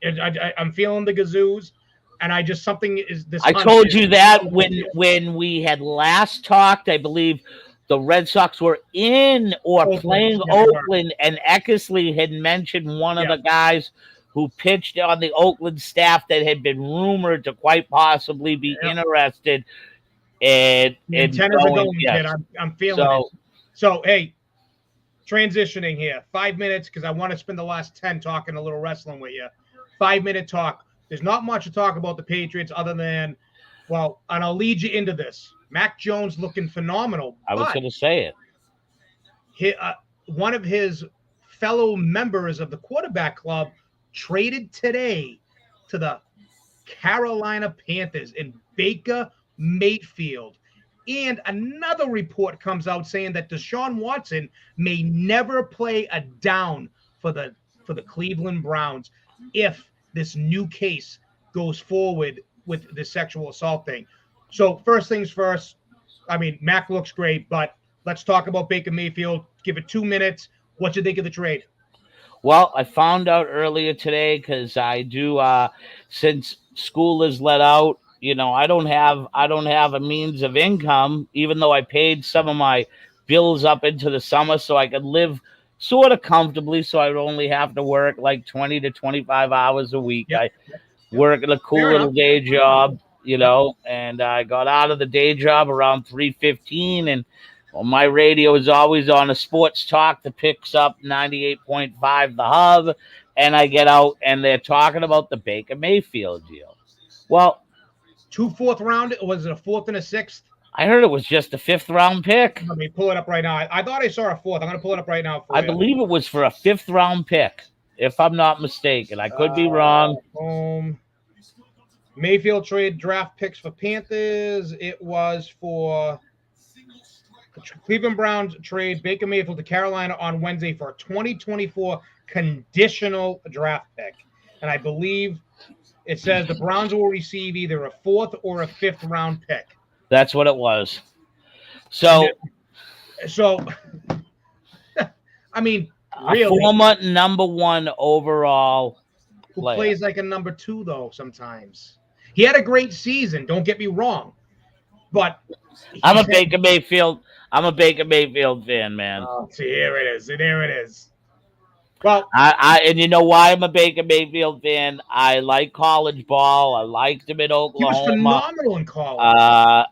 I'm feeling the Gazoos, and I told you that when we had last talked. I believe the Red Sox were in or playing Oakland, and Eckersley had mentioned one of the guys who pitched on the Oakland staff that had been rumored to quite possibly be interested. And I'm feeling it. So, hey, transitioning here, 5 minutes, because I want to spend the last 10 talking a little wrestling with you. 5-minute talk. There's not much to talk about the Patriots other than, and I'll lead you into this. Mac Jones looking phenomenal. I was going to say it. One of his fellow members of the quarterback club traded today to the Carolina Panthers, and Baker Mayfield. And another report comes out saying that Deshaun Watson may never play a down for the Cleveland Browns if this new case goes forward with the sexual assault thing. So first things first, I mean, Mac looks great, but let's talk about Baker Mayfield. Give it 2 minutes. What you think of the trade? Well, I found out earlier today because I do since school is let out, I don't have a means of income, even though I paid some of my bills up into the summer so I could live sort of comfortably, so I would only have to work like 20 to 25 hours a week. Yep. I Yep. work at a cool Fair little enough. day job, Yep. and I got out of the day job around 3:15, and well, my radio is always on a sports talk that picks up 98.5 The Hub, and I get out and they're talking about the Baker Mayfield deal. Well, 2 fourth round. Was it a fourth and a sixth? I heard it was just a fifth round pick. Let me pull it up right now. I thought I saw a fourth. I'm going to pull it up right now for I you. believe it was for a fifth round pick, if I'm not mistaken. I could be wrong. Mayfield trade draft picks for Panthers. It was for the Cleveland Browns trade Baker Mayfield to Carolina on Wednesday for a 2024 conditional draft pick. And I believe it says the Browns will receive either a fourth or a fifth round pick. That's what it was. So, I mean, a really, former number one overall who player. plays like a number two, though, sometimes. He had a great season, don't get me wrong. But I'm a Baker Mayfield fan, man. See, here it is. There it is. Well, and you know why I'm a Baker Mayfield fan? I like college ball. I liked him at he was Oklahoma. phenomenal in college.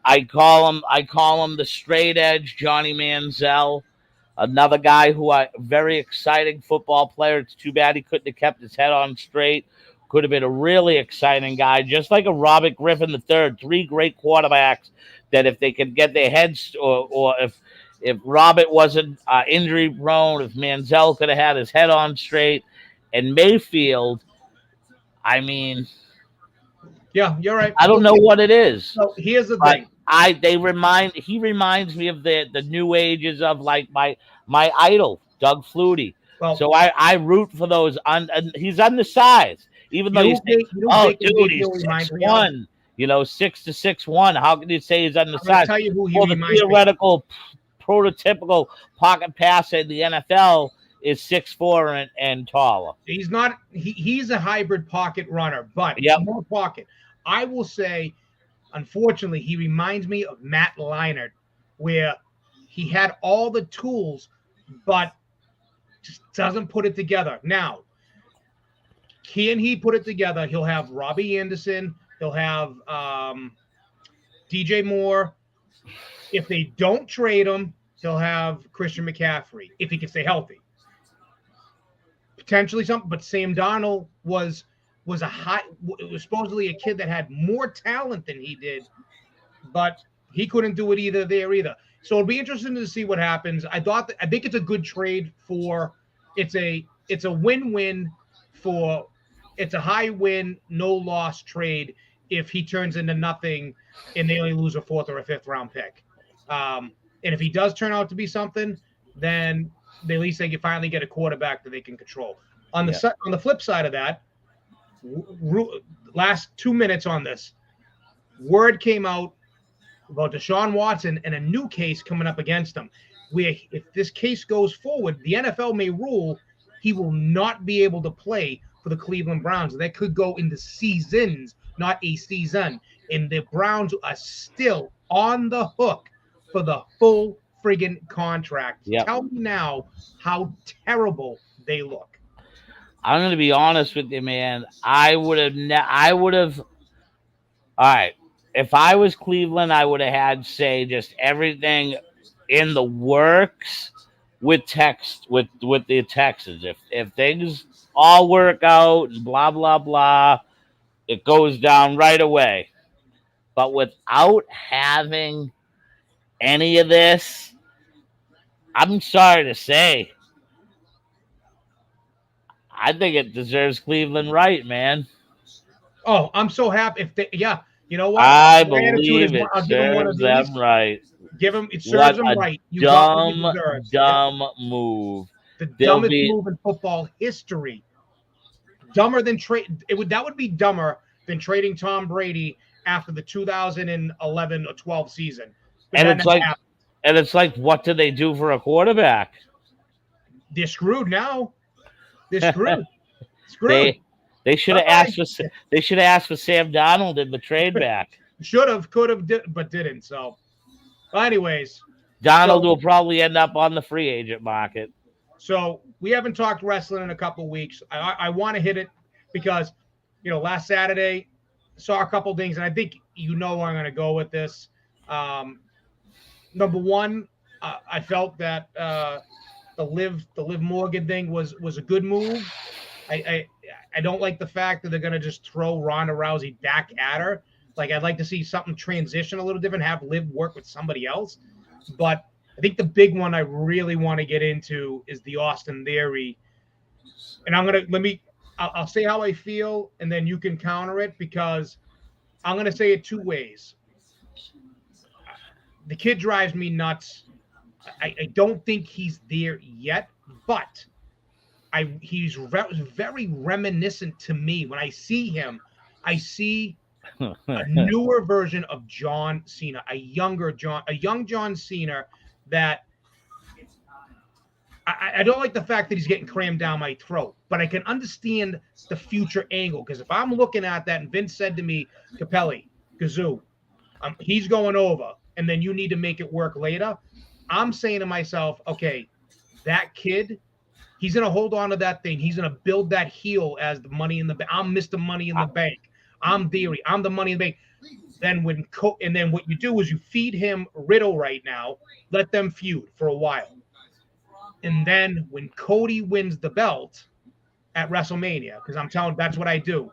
I call him the straight edge Johnny Manziel. Another guy very exciting football player. It's too bad he couldn't have kept his head on straight. Could have been a really exciting guy, just like a Robert Griffin III. 3 great quarterbacks that if they could get their heads, or if Robert wasn't injury prone, if Manziel could have had his head on straight, and Mayfield, I mean, yeah, you're right. I don't know what it is. So here's the But thing. he reminds me of the new ages of like my idol, Doug Flutie. Well, So I root for those. He's undersized, even though you say, "Oh, dude, he's 6'1", 6 to 6'1". How can you say he's I'm going to undersized? tell you who he Well, the reminds me of. theoretical, prototypical pocket passer in the NFL is 6'4" and taller. He's not. He's a hybrid pocket runner, but Yep. more pocket. I will say, unfortunately, he reminds me of Matt Leinart, where he had all the tools, but just doesn't put it together. Now, can he put it together? He'll have Robbie Anderson. He'll have DJ Moore. If they don't trade him, he'll have Christian McCaffrey, if he can stay healthy. Potentially something, but Sam Darnold was supposedly a kid that had more talent than he did, but he couldn't do it either. So it'll be interesting to see what happens. I think it's a good trade it's a win-win it's a high win, no loss trade if he turns into nothing and they only lose a fourth or a fifth round pick. And if he does turn out to be something, then at least they can finally get a quarterback that they can control. On the flip side of that, last 2 minutes on this, word came out about Deshaun Watson and a new case coming up against him. Where if this case goes forward, the NFL may rule he will not be able to play for the Cleveland Browns. That could go into seasons, not a season. And the Browns are still on the hook for the full friggin' contract. Yep. Tell me now how terrible they look. I'm going to be honest with you, man. I would have. All right. If I was Cleveland, I would have had, say, just everything in the works with the Texans. If things all work out and blah, blah, blah, it goes down right away. But without having any of this, I'm sorry to say, I think it deserves Cleveland right, man. Oh, I'm so happy. You know what? I My attitude is believe it I'll give him one of serves these. them right. Give him it What serves him a right. You got what you dumb, deserve. Yep. dumb move. The They'll dumbest be move in football history. Dumber than trade. That would be dumber than trading Tom Brady after the 2011 or 12 season. But and that it's never like happened. and it's like what do they do for a quarterback? They're screwed now. They're screwed. Screwed. They they should have Bye-bye. asked for they should have asked for Sam Donald in the trade back. Should have, could have, but didn't. So, well, anyways, Donald so will probably end up on the free agent market. so we haven't talked wrestling in a couple weeks. I want to hit it because last Saturday saw a couple things, and I think where I'm going to go with this. Number one, I felt that the Liv Morgan thing was a good move. I don't like the fact that they're going to just throw Ronda Rousey back at her. Like, I'd like to see something transition a little different, have Liv work with somebody else. But I think the big one I really want to get into is the Austin Theory. And I'll say how I feel, and then you can counter it, because I'm going to say it two ways. The kid drives me nuts. I don't think he's there yet, but he's very reminiscent to me. When I see him, I see a newer version of John Cena, a young John Cena that I don't like the fact that he's getting crammed down my throat, but I can understand the future angle, because if I'm looking at that and Vince said to me, Capelli, Gazoo, he's going over, and then you need to make it work later, I'm saying to myself, okay, that kid, he's going to hold on to that thing. He's going to build that heel as the Money in the Bank. I'm Mr. Money in the Bank. I'm Theory. I'm the Money in the Bank. Then then what you do is you feed him Riddle right now, let them feud for a while. And then when Cody wins the belt at WrestleMania, because I'm telling, that's what I do.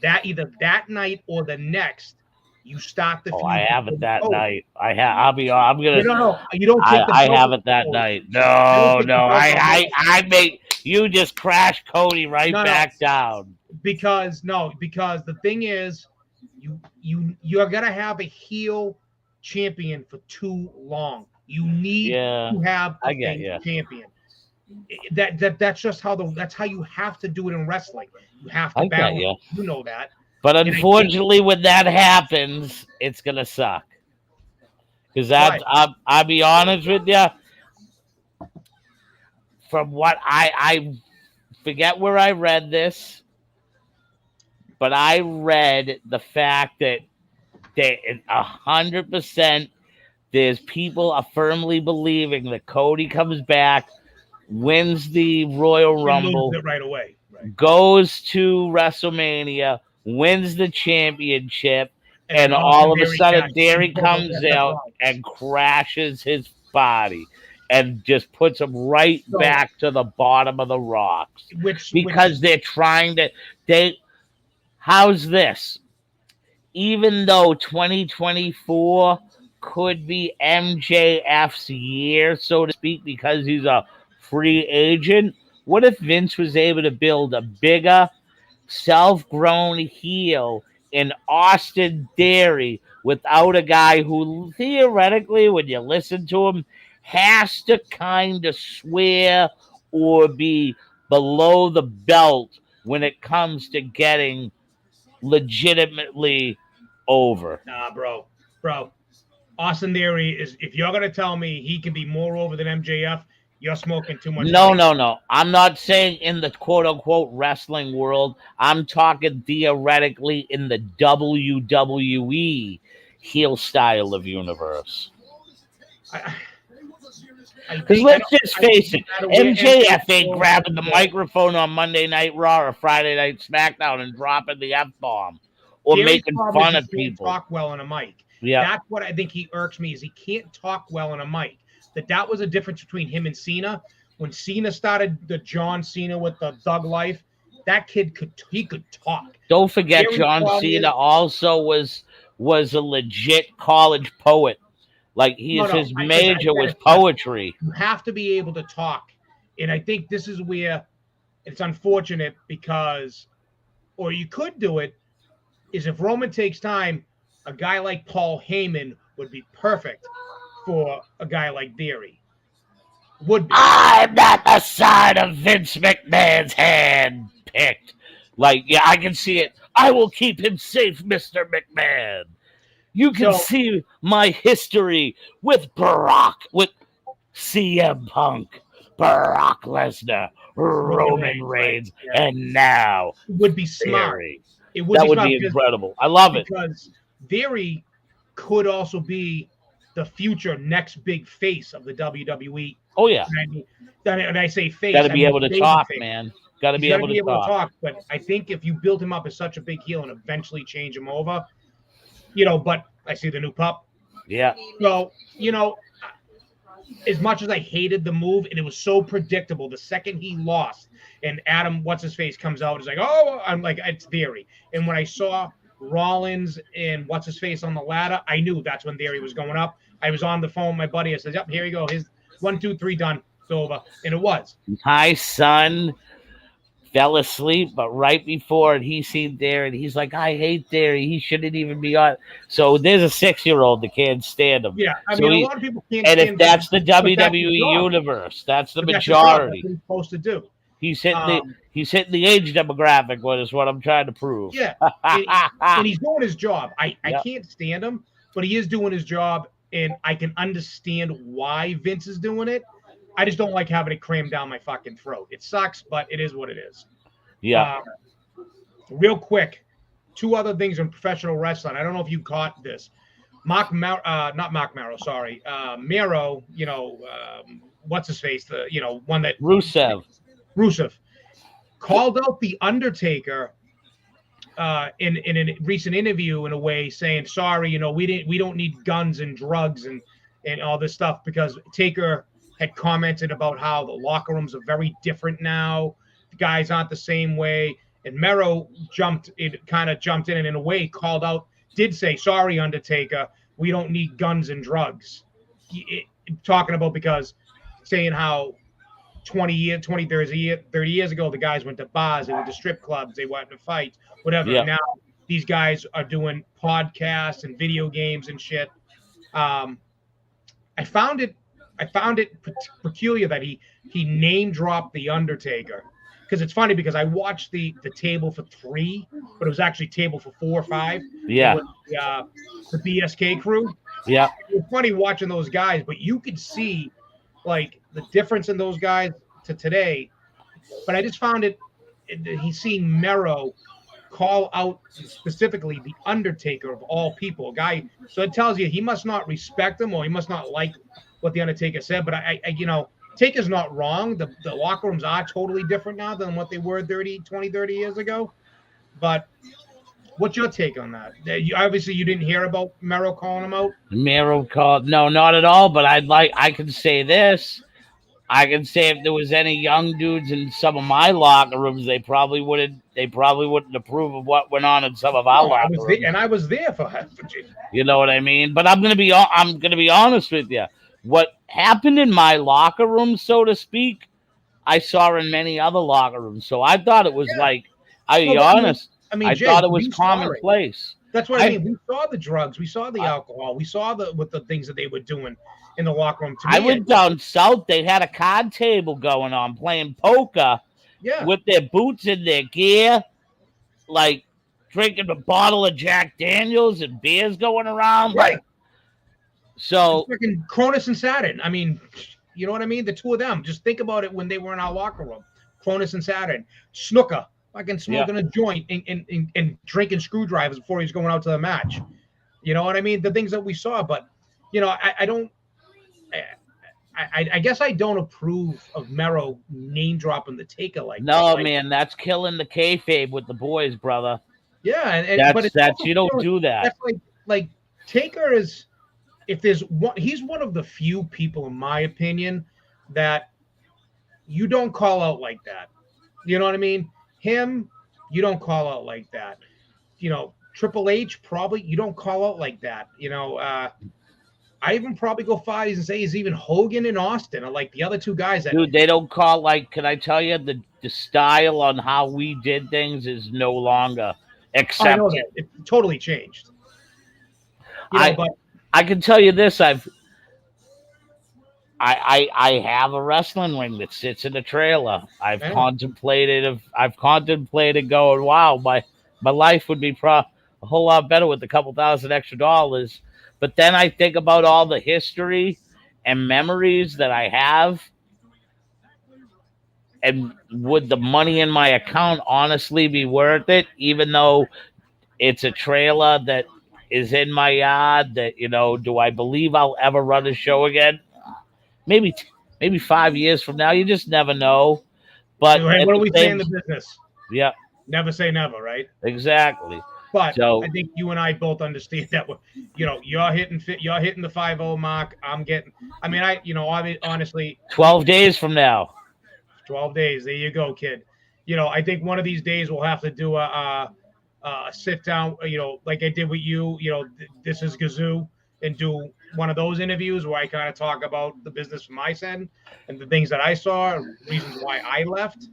That either that night or the next, you start the feud. I have it that Cody. night. I'll be. I'm gonna. No. You don't take the I belt have it that Cody. night. You don't take the belt I make you just crash Cody right back down. Because the thing is, you're gonna have a heel champion for too long. You need to have a champion. That's just that's how you have to do it in wrestling. You have to balance. You know that. But unfortunately, when that happens, it's gonna suck. Because I'll be honest with you. From what I forget where I read this, but I read the fact that 100% there's people are firmly believing that Cody comes back, wins the Royal Rumble, loses it right away, right. Goes to WrestleMania, wins the championship, and all of a sudden Theory comes out and crashes his body and just puts him right back to the bottom of the rocks. Because they're trying to how's this? Even though 2024 could be MJF's year, so to speak, because he's a free agent, what if Vince was able to build a bigger, self-grown heel in Austin Theory without a guy who theoretically, when you listen to him, has to kind of swear or be below the belt when it comes to getting legitimately over? Nah, bro. Austin Theory is, if you're going to tell me he can be more over than MJF, you're smoking too much. No. I'm not saying in the quote-unquote wrestling world. I'm talking theoretically in the WWE heel style of universe. Because let's just face it, MJF ain't grabbing the microphone on Monday Night Raw or Friday Night SmackDown and dropping the F-bomb or making fun of people. Talk well on a mic. Yeah, that's what I think he irks me, is he can't talk well on a mic. That was a difference between him and Cena. When Cena started the John Cena with the Thug Life, that kid could talk. Don't forget, John Cena also was a legit college poet. Like his major was poetry. You have to be able to talk, and I think this is where it's unfortunate, because, or you could do it, is if Roman takes time, a guy like Paul Heyman would be perfect for a guy like Theory. Would be. I'm not the son of Vince McMahon's hand picked. Like, yeah, I can see it. I will keep him safe, Mr. McMahon. You can see my history with CM Punk, Brock Lesnar, Roman Reigns, and now it would be smart. Theory. That would be incredible. I love it. Because Theory could also be the future next big face of the WWE. Oh, yeah. And I say face. Got to be able to talk, man. Got to be able to talk. But I think if you build him up as such a big heel and eventually change him over, you know, but I see the new pup. Yeah. So, you know, as much as I hated the move, and it was so predictable, the second he lost and Adam, what's-his-face, comes out, is like, oh, I'm like, it's Theory. And when I saw Rollins and what's-his-face on the ladder, I knew that's when Theory was going up. I was on the phone with my buddy. I said, yep, here you go. His 1, 2, 3 done. It's over. And it was. My son fell asleep, but right before he seen Theory, and he's like, I hate Theory. He shouldn't even be on. So there's a 6-year-old that can't stand him. Yeah, I mean, a lot of people can't stand him. And if that's him, the WWE universe, that's the majority. That's what he's supposed to do. He's hitting the age demographic, what is what I'm trying to prove. Yeah, and he's doing his job. I can't stand him, but he is doing his job, and I can understand why Vince is doing it. I just don't like having it crammed down my fucking throat. It sucks, but it is what it is. Yeah. Real quick, 2 other things in professional wrestling. I don't know if you caught this. Mero, you know, what's his face? The, you know, one that Rusev called out the Undertaker in a recent interview, in a way, saying, sorry, you know, we don't need guns and drugs and all this stuff, because Taker had commented about how the locker rooms are very different now. The guys aren't the same way. And Mero jumped in and in a way called out, did say, sorry, Undertaker, we don't need guns and drugs. Talking about, because saying how 30 years ago, the guys went to bars, they went to strip clubs, they went to fights, whatever. Yeah. Now these guys are doing podcasts and video games and shit. I found it peculiar that he name dropped the Undertaker, because it's funny, because I watched the table for 3, but it was actually table for 4 or 5. Yeah. The BSK crew. Yeah. It was funny watching those guys, but you could see like the difference in those guys to today. But I just found he's seen Mero call out specifically the Undertaker of all people, guy. So it tells you he must not respect him, or he must not like what the Undertaker said. But I you know, Taker's not wrong. The locker rooms are totally different now than what they were 30 years ago. But what's your take on that? Obviously, you didn't hear about Mero calling him out. Mero called, no, not at all. But I can say this. I can say if there was any young dudes in some of my locker rooms, they probably wouldn't approve of what went on in some of our locker rooms. And I was there for you know what I mean? But I'm gonna be honest with you. What happened in my locker room, so to speak, I saw in many other locker rooms. So I thought it was I Jay, thought it was commonplace. That's what I mean. We saw the drugs, we saw the alcohol, we saw the things that they were doing in the locker room. I went down south. They had a card table going on, playing poker. Yeah. With their boots and their gear, like drinking a bottle of Jack Daniels and beers going around. Yeah. Like, so freaking Cronus and Saturn. I mean, you know what I mean? The 2 of them. Just think about it when they were in our locker room. Cronus and Saturn. Snooker. Fucking smoking a joint and drinking screwdrivers before he was going out to the match. You know what I mean? The things that we saw. But, you know, I guess I don't approve of Mero name dropping the Taker like that. No, man, that's killing the kayfabe with the boys, brother. Yeah, but you don't do that. That's like Taker is, if there's one, he's one of the few people, in my opinion, that you don't call out like that. You know what I mean? Him, you don't call out like that. You know, Triple H, probably you don't call out like that. You know, I even probably go far and say is even Hogan and Austin are like the other 2 guys that. Dude, they don't call, like, can I tell you, the style on how we did things is no longer. I know accept that it. it totally changed. You know, but I can tell you this: I have a wrestling ring that sits in a trailer. I know. I've contemplated going, wow, my life would be a whole lot better with a couple thousand extra dollars. But then I think about all the history and memories that I have, and would the money in my account honestly be worth it, even though it's a trailer that is in my yard? That, do I believe I'll ever run a show again? Maybe maybe 5 years from now. You just never know. But Hey, at what do the we say in same, the business? yeah, Never say never, right? exactly. But I So think you and I both understand that you're hitting the 5-0 mark. I'm getting. I mean, honestly, 12 days from now. 12 days. There you go, kid. I think one of these days we'll have to do a sit down, like I did with you, this is Gazoo, and do one of those interviews where I kind of talk about the business from my side and the things that I saw, reasons why I left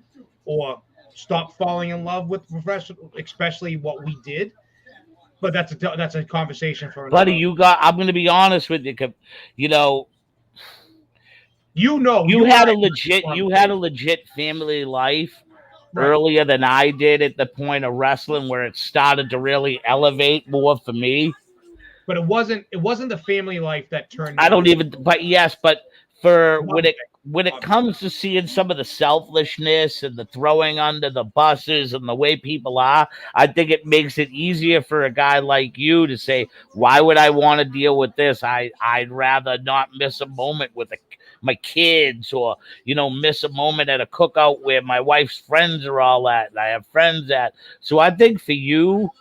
or stopped falling in love with professional, especially what we did. But that's a conversation for Buddy, another. I'm going to be honest with you. You know, You and I you had a legit family life right. earlier than I did at the point of wrestling where it started to really elevate more for me. But it wasn't the family life that turned me I on. don't even, but yes, but for Love it. when it Love it. comes to seeing some of the selfishness and the throwing under the buses and the way people are, I think it makes it easier for a guy like you to say, "Why would I want to deal with this? I'd rather not miss a moment with my kids, or miss a moment at a cookout where my wife's friends are all at, and I have friends at." So I think for you,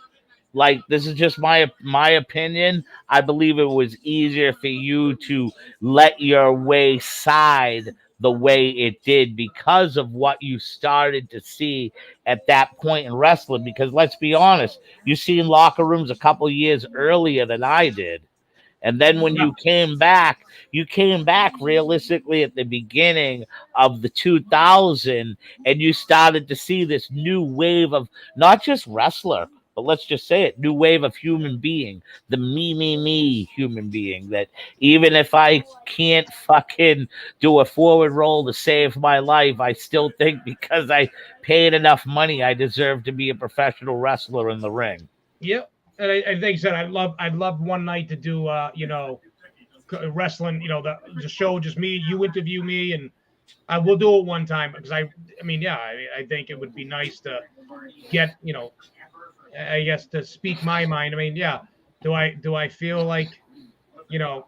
like, this is just my opinion, I believe it was easier for you to let your way side the way it did because of what you started to see at that point in wrestling. Because let's be honest, you seen locker rooms a couple years earlier than I did. And then when Yeah. you came back realistically at the beginning of the 2000, and you started to see this new wave of not just wrestler, but let's just say it, new wave of human being, the me human being, that even if I can't fucking do a forward roll to save my life, I still think because I paid enough money, I deserve to be a professional wrestler in the ring. Yep. And I think I said I'd love one night to do wrestling, the show, just me, you interview me, and I will do it one time because I mean, yeah, I think it would be nice to get, I guess, to speak my mind. I mean, yeah, do I feel like, you know,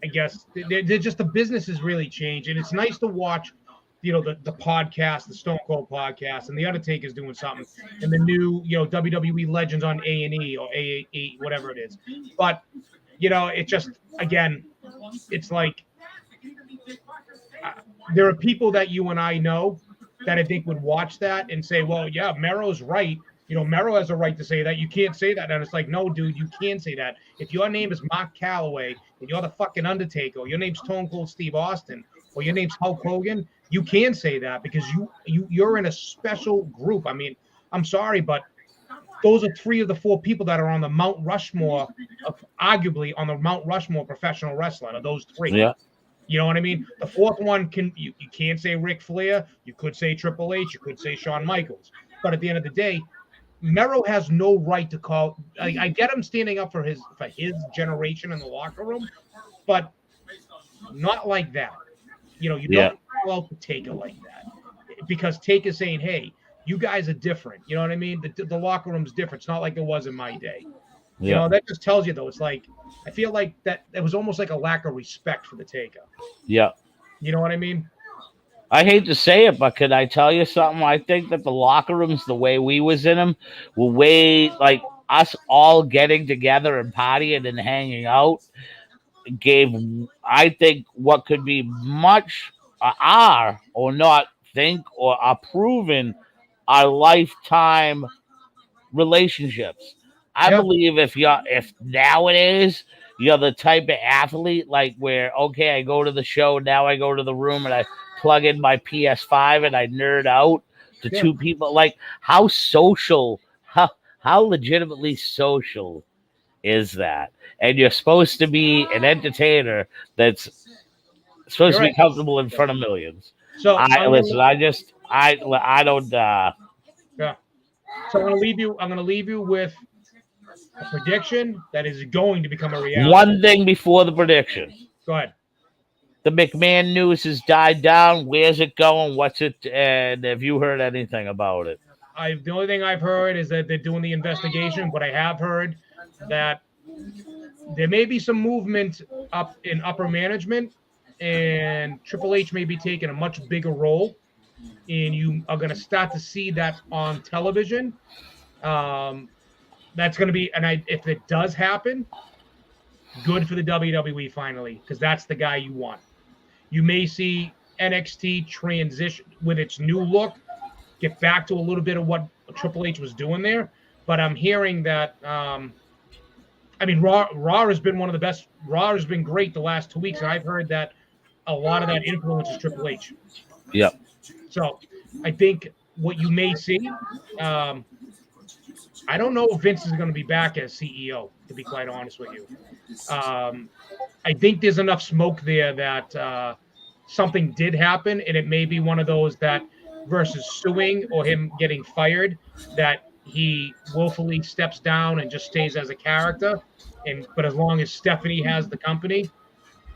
I guess they're just the business has really changed, and it's nice to watch. The podcast, the Stone Cold podcast, and the Undertaker's doing something, and the new WWE Legends on A&E or A8, whatever it is. But it just, again, it's like there are people that you and I know that I think would watch that and say, well, yeah, Mero's right. Mero has a right to say that. You can't say that. And it's like, no, dude, you can say that. If your name is Mark Calloway and you're the fucking Undertaker, or your name's Stone Cold Steve Austin, or your name's Hulk Hogan, you can say that because you're in a special group. I mean, I'm sorry, but those are three of the four people that are on the Mount Rushmore, arguably on the Mount Rushmore professional wrestling, are those three. Yeah. You know what I mean? The fourth one you can't say Ric Flair. You could say Triple H. You could say Shawn Michaels. But at the end of the day, Mero has no right to call. I get him standing up for his generation in the locker room, but not like that. You don't call out the Taker like that because Taker's saying, "Hey, you guys are different." You know what I mean? The locker room's different. It's not like it was in my day. Yeah. That just tells you, though. It's like I feel like that it was almost like a lack of respect for the Taker. Yeah. You know what I mean? I hate to say it, but could I tell you something? I think that the locker rooms, the way we was in them, were way like us all getting together and partying and hanging out gave, I think, what could be much are or not think or are proven our lifetime relationships. I Yeah. believe if nowadays you're the type of athlete like where, okay, I go to the show, now I go to the room and I plug in my PS5 and I nerd out to Yeah. two people, like how social, How legitimately social is that? And you're supposed to be an entertainer that's supposed You're to be right. comfortable in front of millions. So I I'm listen. gonna, I don't. yeah. So I'm gonna leave you with a prediction that is going to become a reality. One thing before the prediction: Go ahead. the McMahon news has died down. Where's it going? What's it? And have you heard anything about it? The only thing I've heard is that they're doing the investigation, but I have heard that there may be some movement up in upper management, and Triple H may be taking a much bigger role, and you are going to start to see that on television. That's going to be, if it does happen, good for the WWE finally, because that's the guy you want. You may see NXT transition with its new look, get back to a little bit of what Triple H was doing there. But I'm hearing that, Raw has been one of the best. Raw has been great the last 2 weeks, and I've heard that a lot of that influences Triple H. Yep. So I think what you may see, I don't know if Vince is going to be back as CEO, to be quite honest with you. I think there's enough smoke there that something did happen, and it may be one of those that versus suing or him getting fired, that he willfully steps down and just stays as a character. But as long as Stephanie has the company,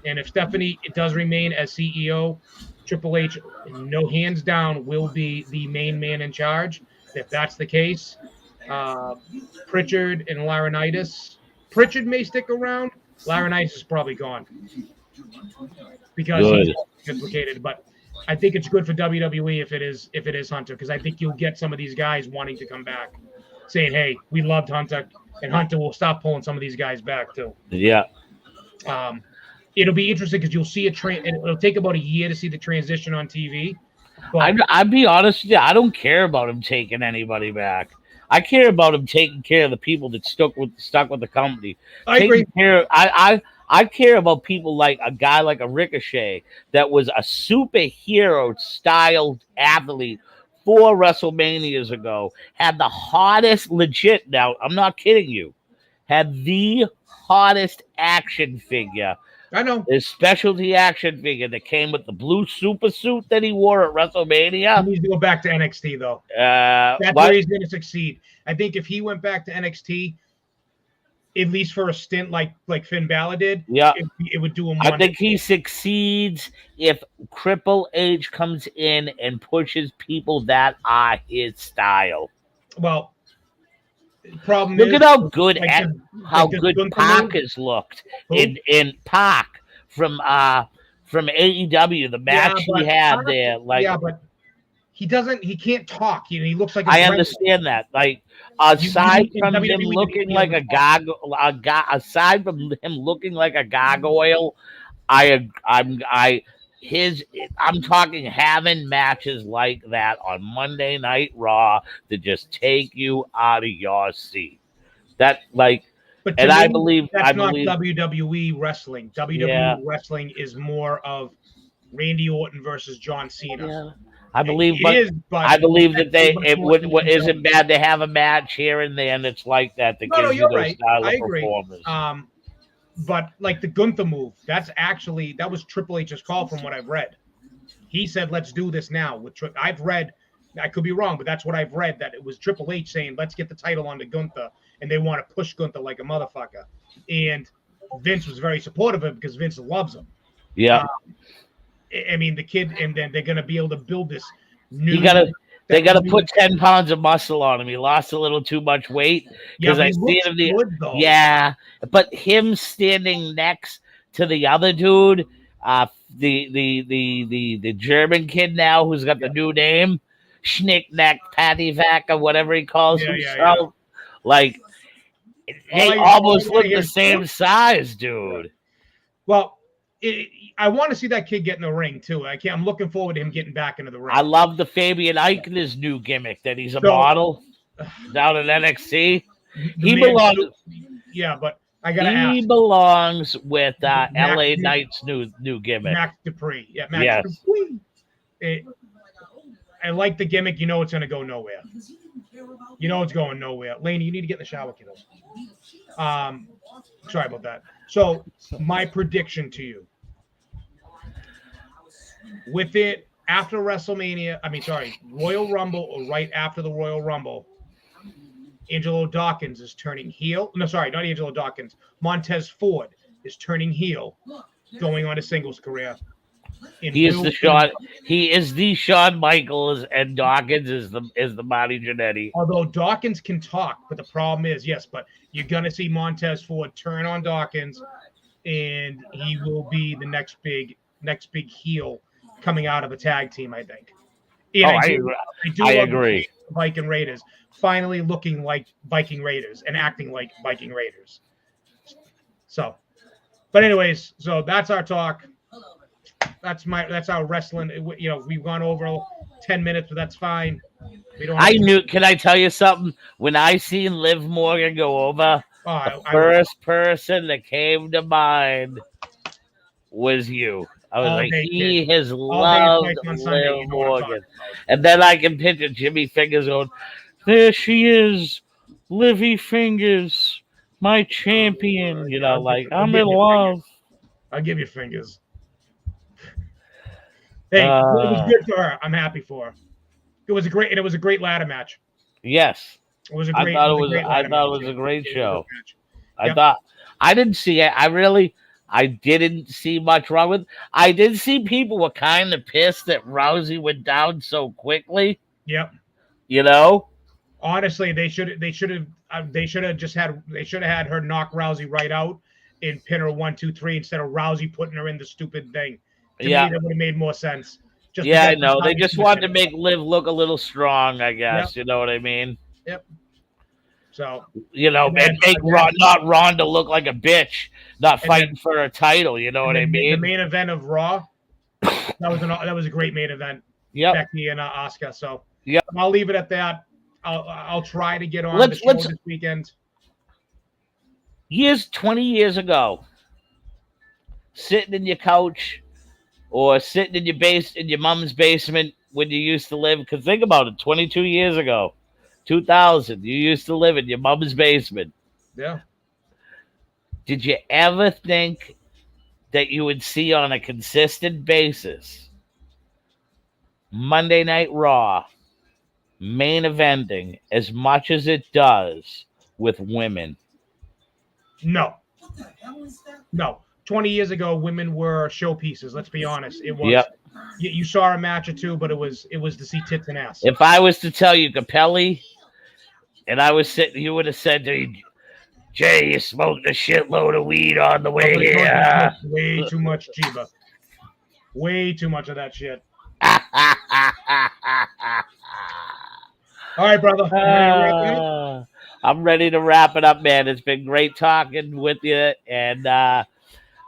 and if Stephanie does remain as CEO, Triple H, no hands down, will be the main man in charge. If that's the case, Pritchard and Laurinaitis. Pritchard may stick around. Laurinaitis is probably gone because Good. he's implicated. But I think it's good for WWE if it is Hunter, because I think you'll get some of these guys wanting to come back, saying, "Hey, we loved Hunter," and Hunter will stop pulling some of these guys back too. Yeah. It'll be interesting because you'll see it'll take about a year to see the transition on TV. But I'd be honest with you. I don't care about him taking anybody back. I care about him taking care of the people that stuck with the company. I agree. I care about people like a guy like a Ricochet that was a superhero styled athlete 4 WrestleManias ago, had the hottest, legit, now I'm not kidding you, had the hottest action figure. I know. His specialty action figure that came with the blue super suit that he wore at WrestleMania. He needs to go back to NXT, though. That's where he's going to succeed. I think if he went back to NXT, at least for a stint like Finn Balor did, yeah, it would do him I think he succeeds if Triple H comes in and pushes people that are his style. Well, problem look is, at how good how good Pac has looked in Pac from AEW, the match he had there. Like, yeah, but he can't talk. He looks like understand that. Like, aside from him looking like a gargoyle, I'm talking having matches like that on Monday Night Raw to just take you out of your seat. That, like, but and me, I believe that's not WWE wrestling. WWE wrestling is more of Randy Orton versus John Cena. Yeah. I believe, but I believe that it isn't bad to have a match here and there, and it's like that. No, you're right. Style I of agree. performers. But like the Gunther move, that was Triple H's call from what I've read. He said, "Let's do this now." I've read, I could be wrong, but that's what I've read, that it was Triple H saying, "Let's get the title onto Gunther," and they want to push Gunther like a motherfucker. And Vince was very supportive of it because Vince loves him. Yeah. I mean, the kid, and then they're going to be able to build this new. They got to put 10 pounds of muscle on him. He lost a little too much weight because I see him. Yeah, but him standing next to the other dude, the German kid now who's got the new name, Schnicknack Pattyvack or whatever he calls himself. Yeah. Like, they almost look the same size, dude. Well, I want to see that kid get in the ring too. I'm looking forward to him getting back into the ring. I love the Fabian Eichner's new gimmick that he's a model down in NXT. He belongs. Yeah, but I gotta ask. He belongs with LA Knight's new gimmick. Max Dupree. Yeah, Max Dupree. I like the gimmick. You know it's gonna go nowhere. You know it's going nowhere. Laney, you need to get in the shower, kiddos. Sorry about that. So my prediction to you, with it after WrestleMania, Royal Rumble or right after the Royal Rumble, Angelo Dawkins is turning heel. No, sorry, not Angelo Dawkins. Montez Ford is turning heel, going on a singles career. He is the Shawn Michaels, and Dawkins is the Marty Jannetty. Although Dawkins can talk, but the problem is, yes, but you're gonna see Montez Ford turn on Dawkins, and he will be the next big heel coming out of a tag team, I think. And I agree. Viking Raiders finally looking like Viking Raiders and acting like Viking Raiders. So, but anyways, so that's our talk. That's our wrestling. You know, we've gone over 10 minutes, but that's fine. Can I tell you something? When I seen Liv Morgan go over, the first person that came to mind was you. I was like, he has loved Liv Morgan. And then I can picture Jimmy Fingers going, there she is, Livy Fingers, my champion. You know, I'm in love. I'll give you fingers. Hey, it was good for her. I'm happy for her. It was a great ladder match. Yes. It was a great. I thought it was a great show. I didn't see it. I didn't see much wrong with. I did see people were kind of pissed that Rousey went down so quickly. Yep. You know. Honestly, they should have had her knock Rousey right out and pin her 1, 2, 3 instead of Rousey putting her in the stupid thing. To me, that would have made more sense. I know. They just wanted to make Liv look a little strong, I guess. Yep. You know what I mean? Yep. So, and make not Ronda look like a bitch, not fighting for her title. You know what I mean? The main event of Raw, that was a great main event. Yeah, Becky and Asuka. So, yeah, I'll leave it at that. I'll try to get on the show this weekend. 20 years ago, sitting in your couch or sitting in your mom's basement when you used to live. Because think about it, 22 years ago, 2000, you used to live in your mom's basement. Yeah. Did you ever think that you would see on a consistent basis Monday Night Raw main eventing as much as it does with women? No. 20 years ago, women were showpieces. Let's be honest. It was. Yep. You saw a match or two, but it was to see tits and ass. If I was to tell you Capelli, and I was sitting, you would have said to me, Jay, you smoked a shitload of weed on the way here. Way too much, Chiba. Way too much of that shit. All right, brother. I'm ready to wrap it up, man. It's been great talking with you, and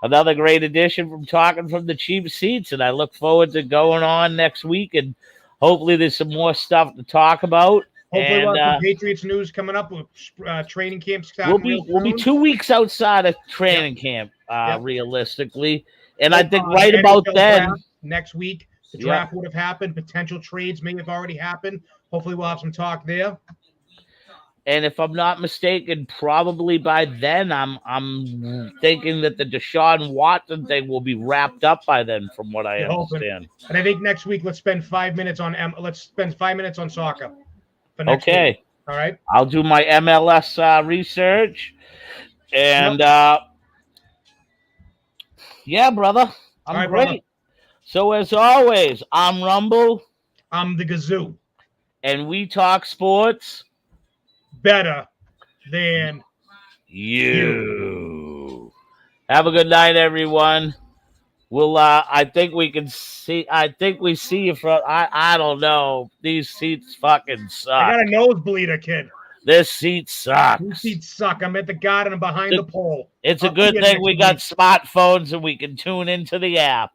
another great edition from Talking from the Cheap Seats, and I look forward to going on next week, and hopefully there's some more stuff to talk about. Hopefully we'll have some Patriots news coming up with training camps. We'll be 2 weeks outside of training camp, realistically, and I think right about then. Next week, the draft would have happened. Potential trades may have already happened. Hopefully we'll have some talk there. And if I'm not mistaken, probably by then I'm thinking that the Deshaun Watson thing will be wrapped up by then, from what I understand. And I think next week let's spend 5 minutes on soccer. For next week. All right. I'll do my MLS research, and brother, I'm great. Brother. So as always, I'm Rumble. I'm the Gazoo. And we talk sports better than you. Have a good night, everyone. We'll I think we see you from I don't know. These seats fucking suck. I got a nosebleeder, kid. This seat sucks. These seats suck. I'm at the garden and behind the pole. It's a good thing we got smartphones and we can tune into the app.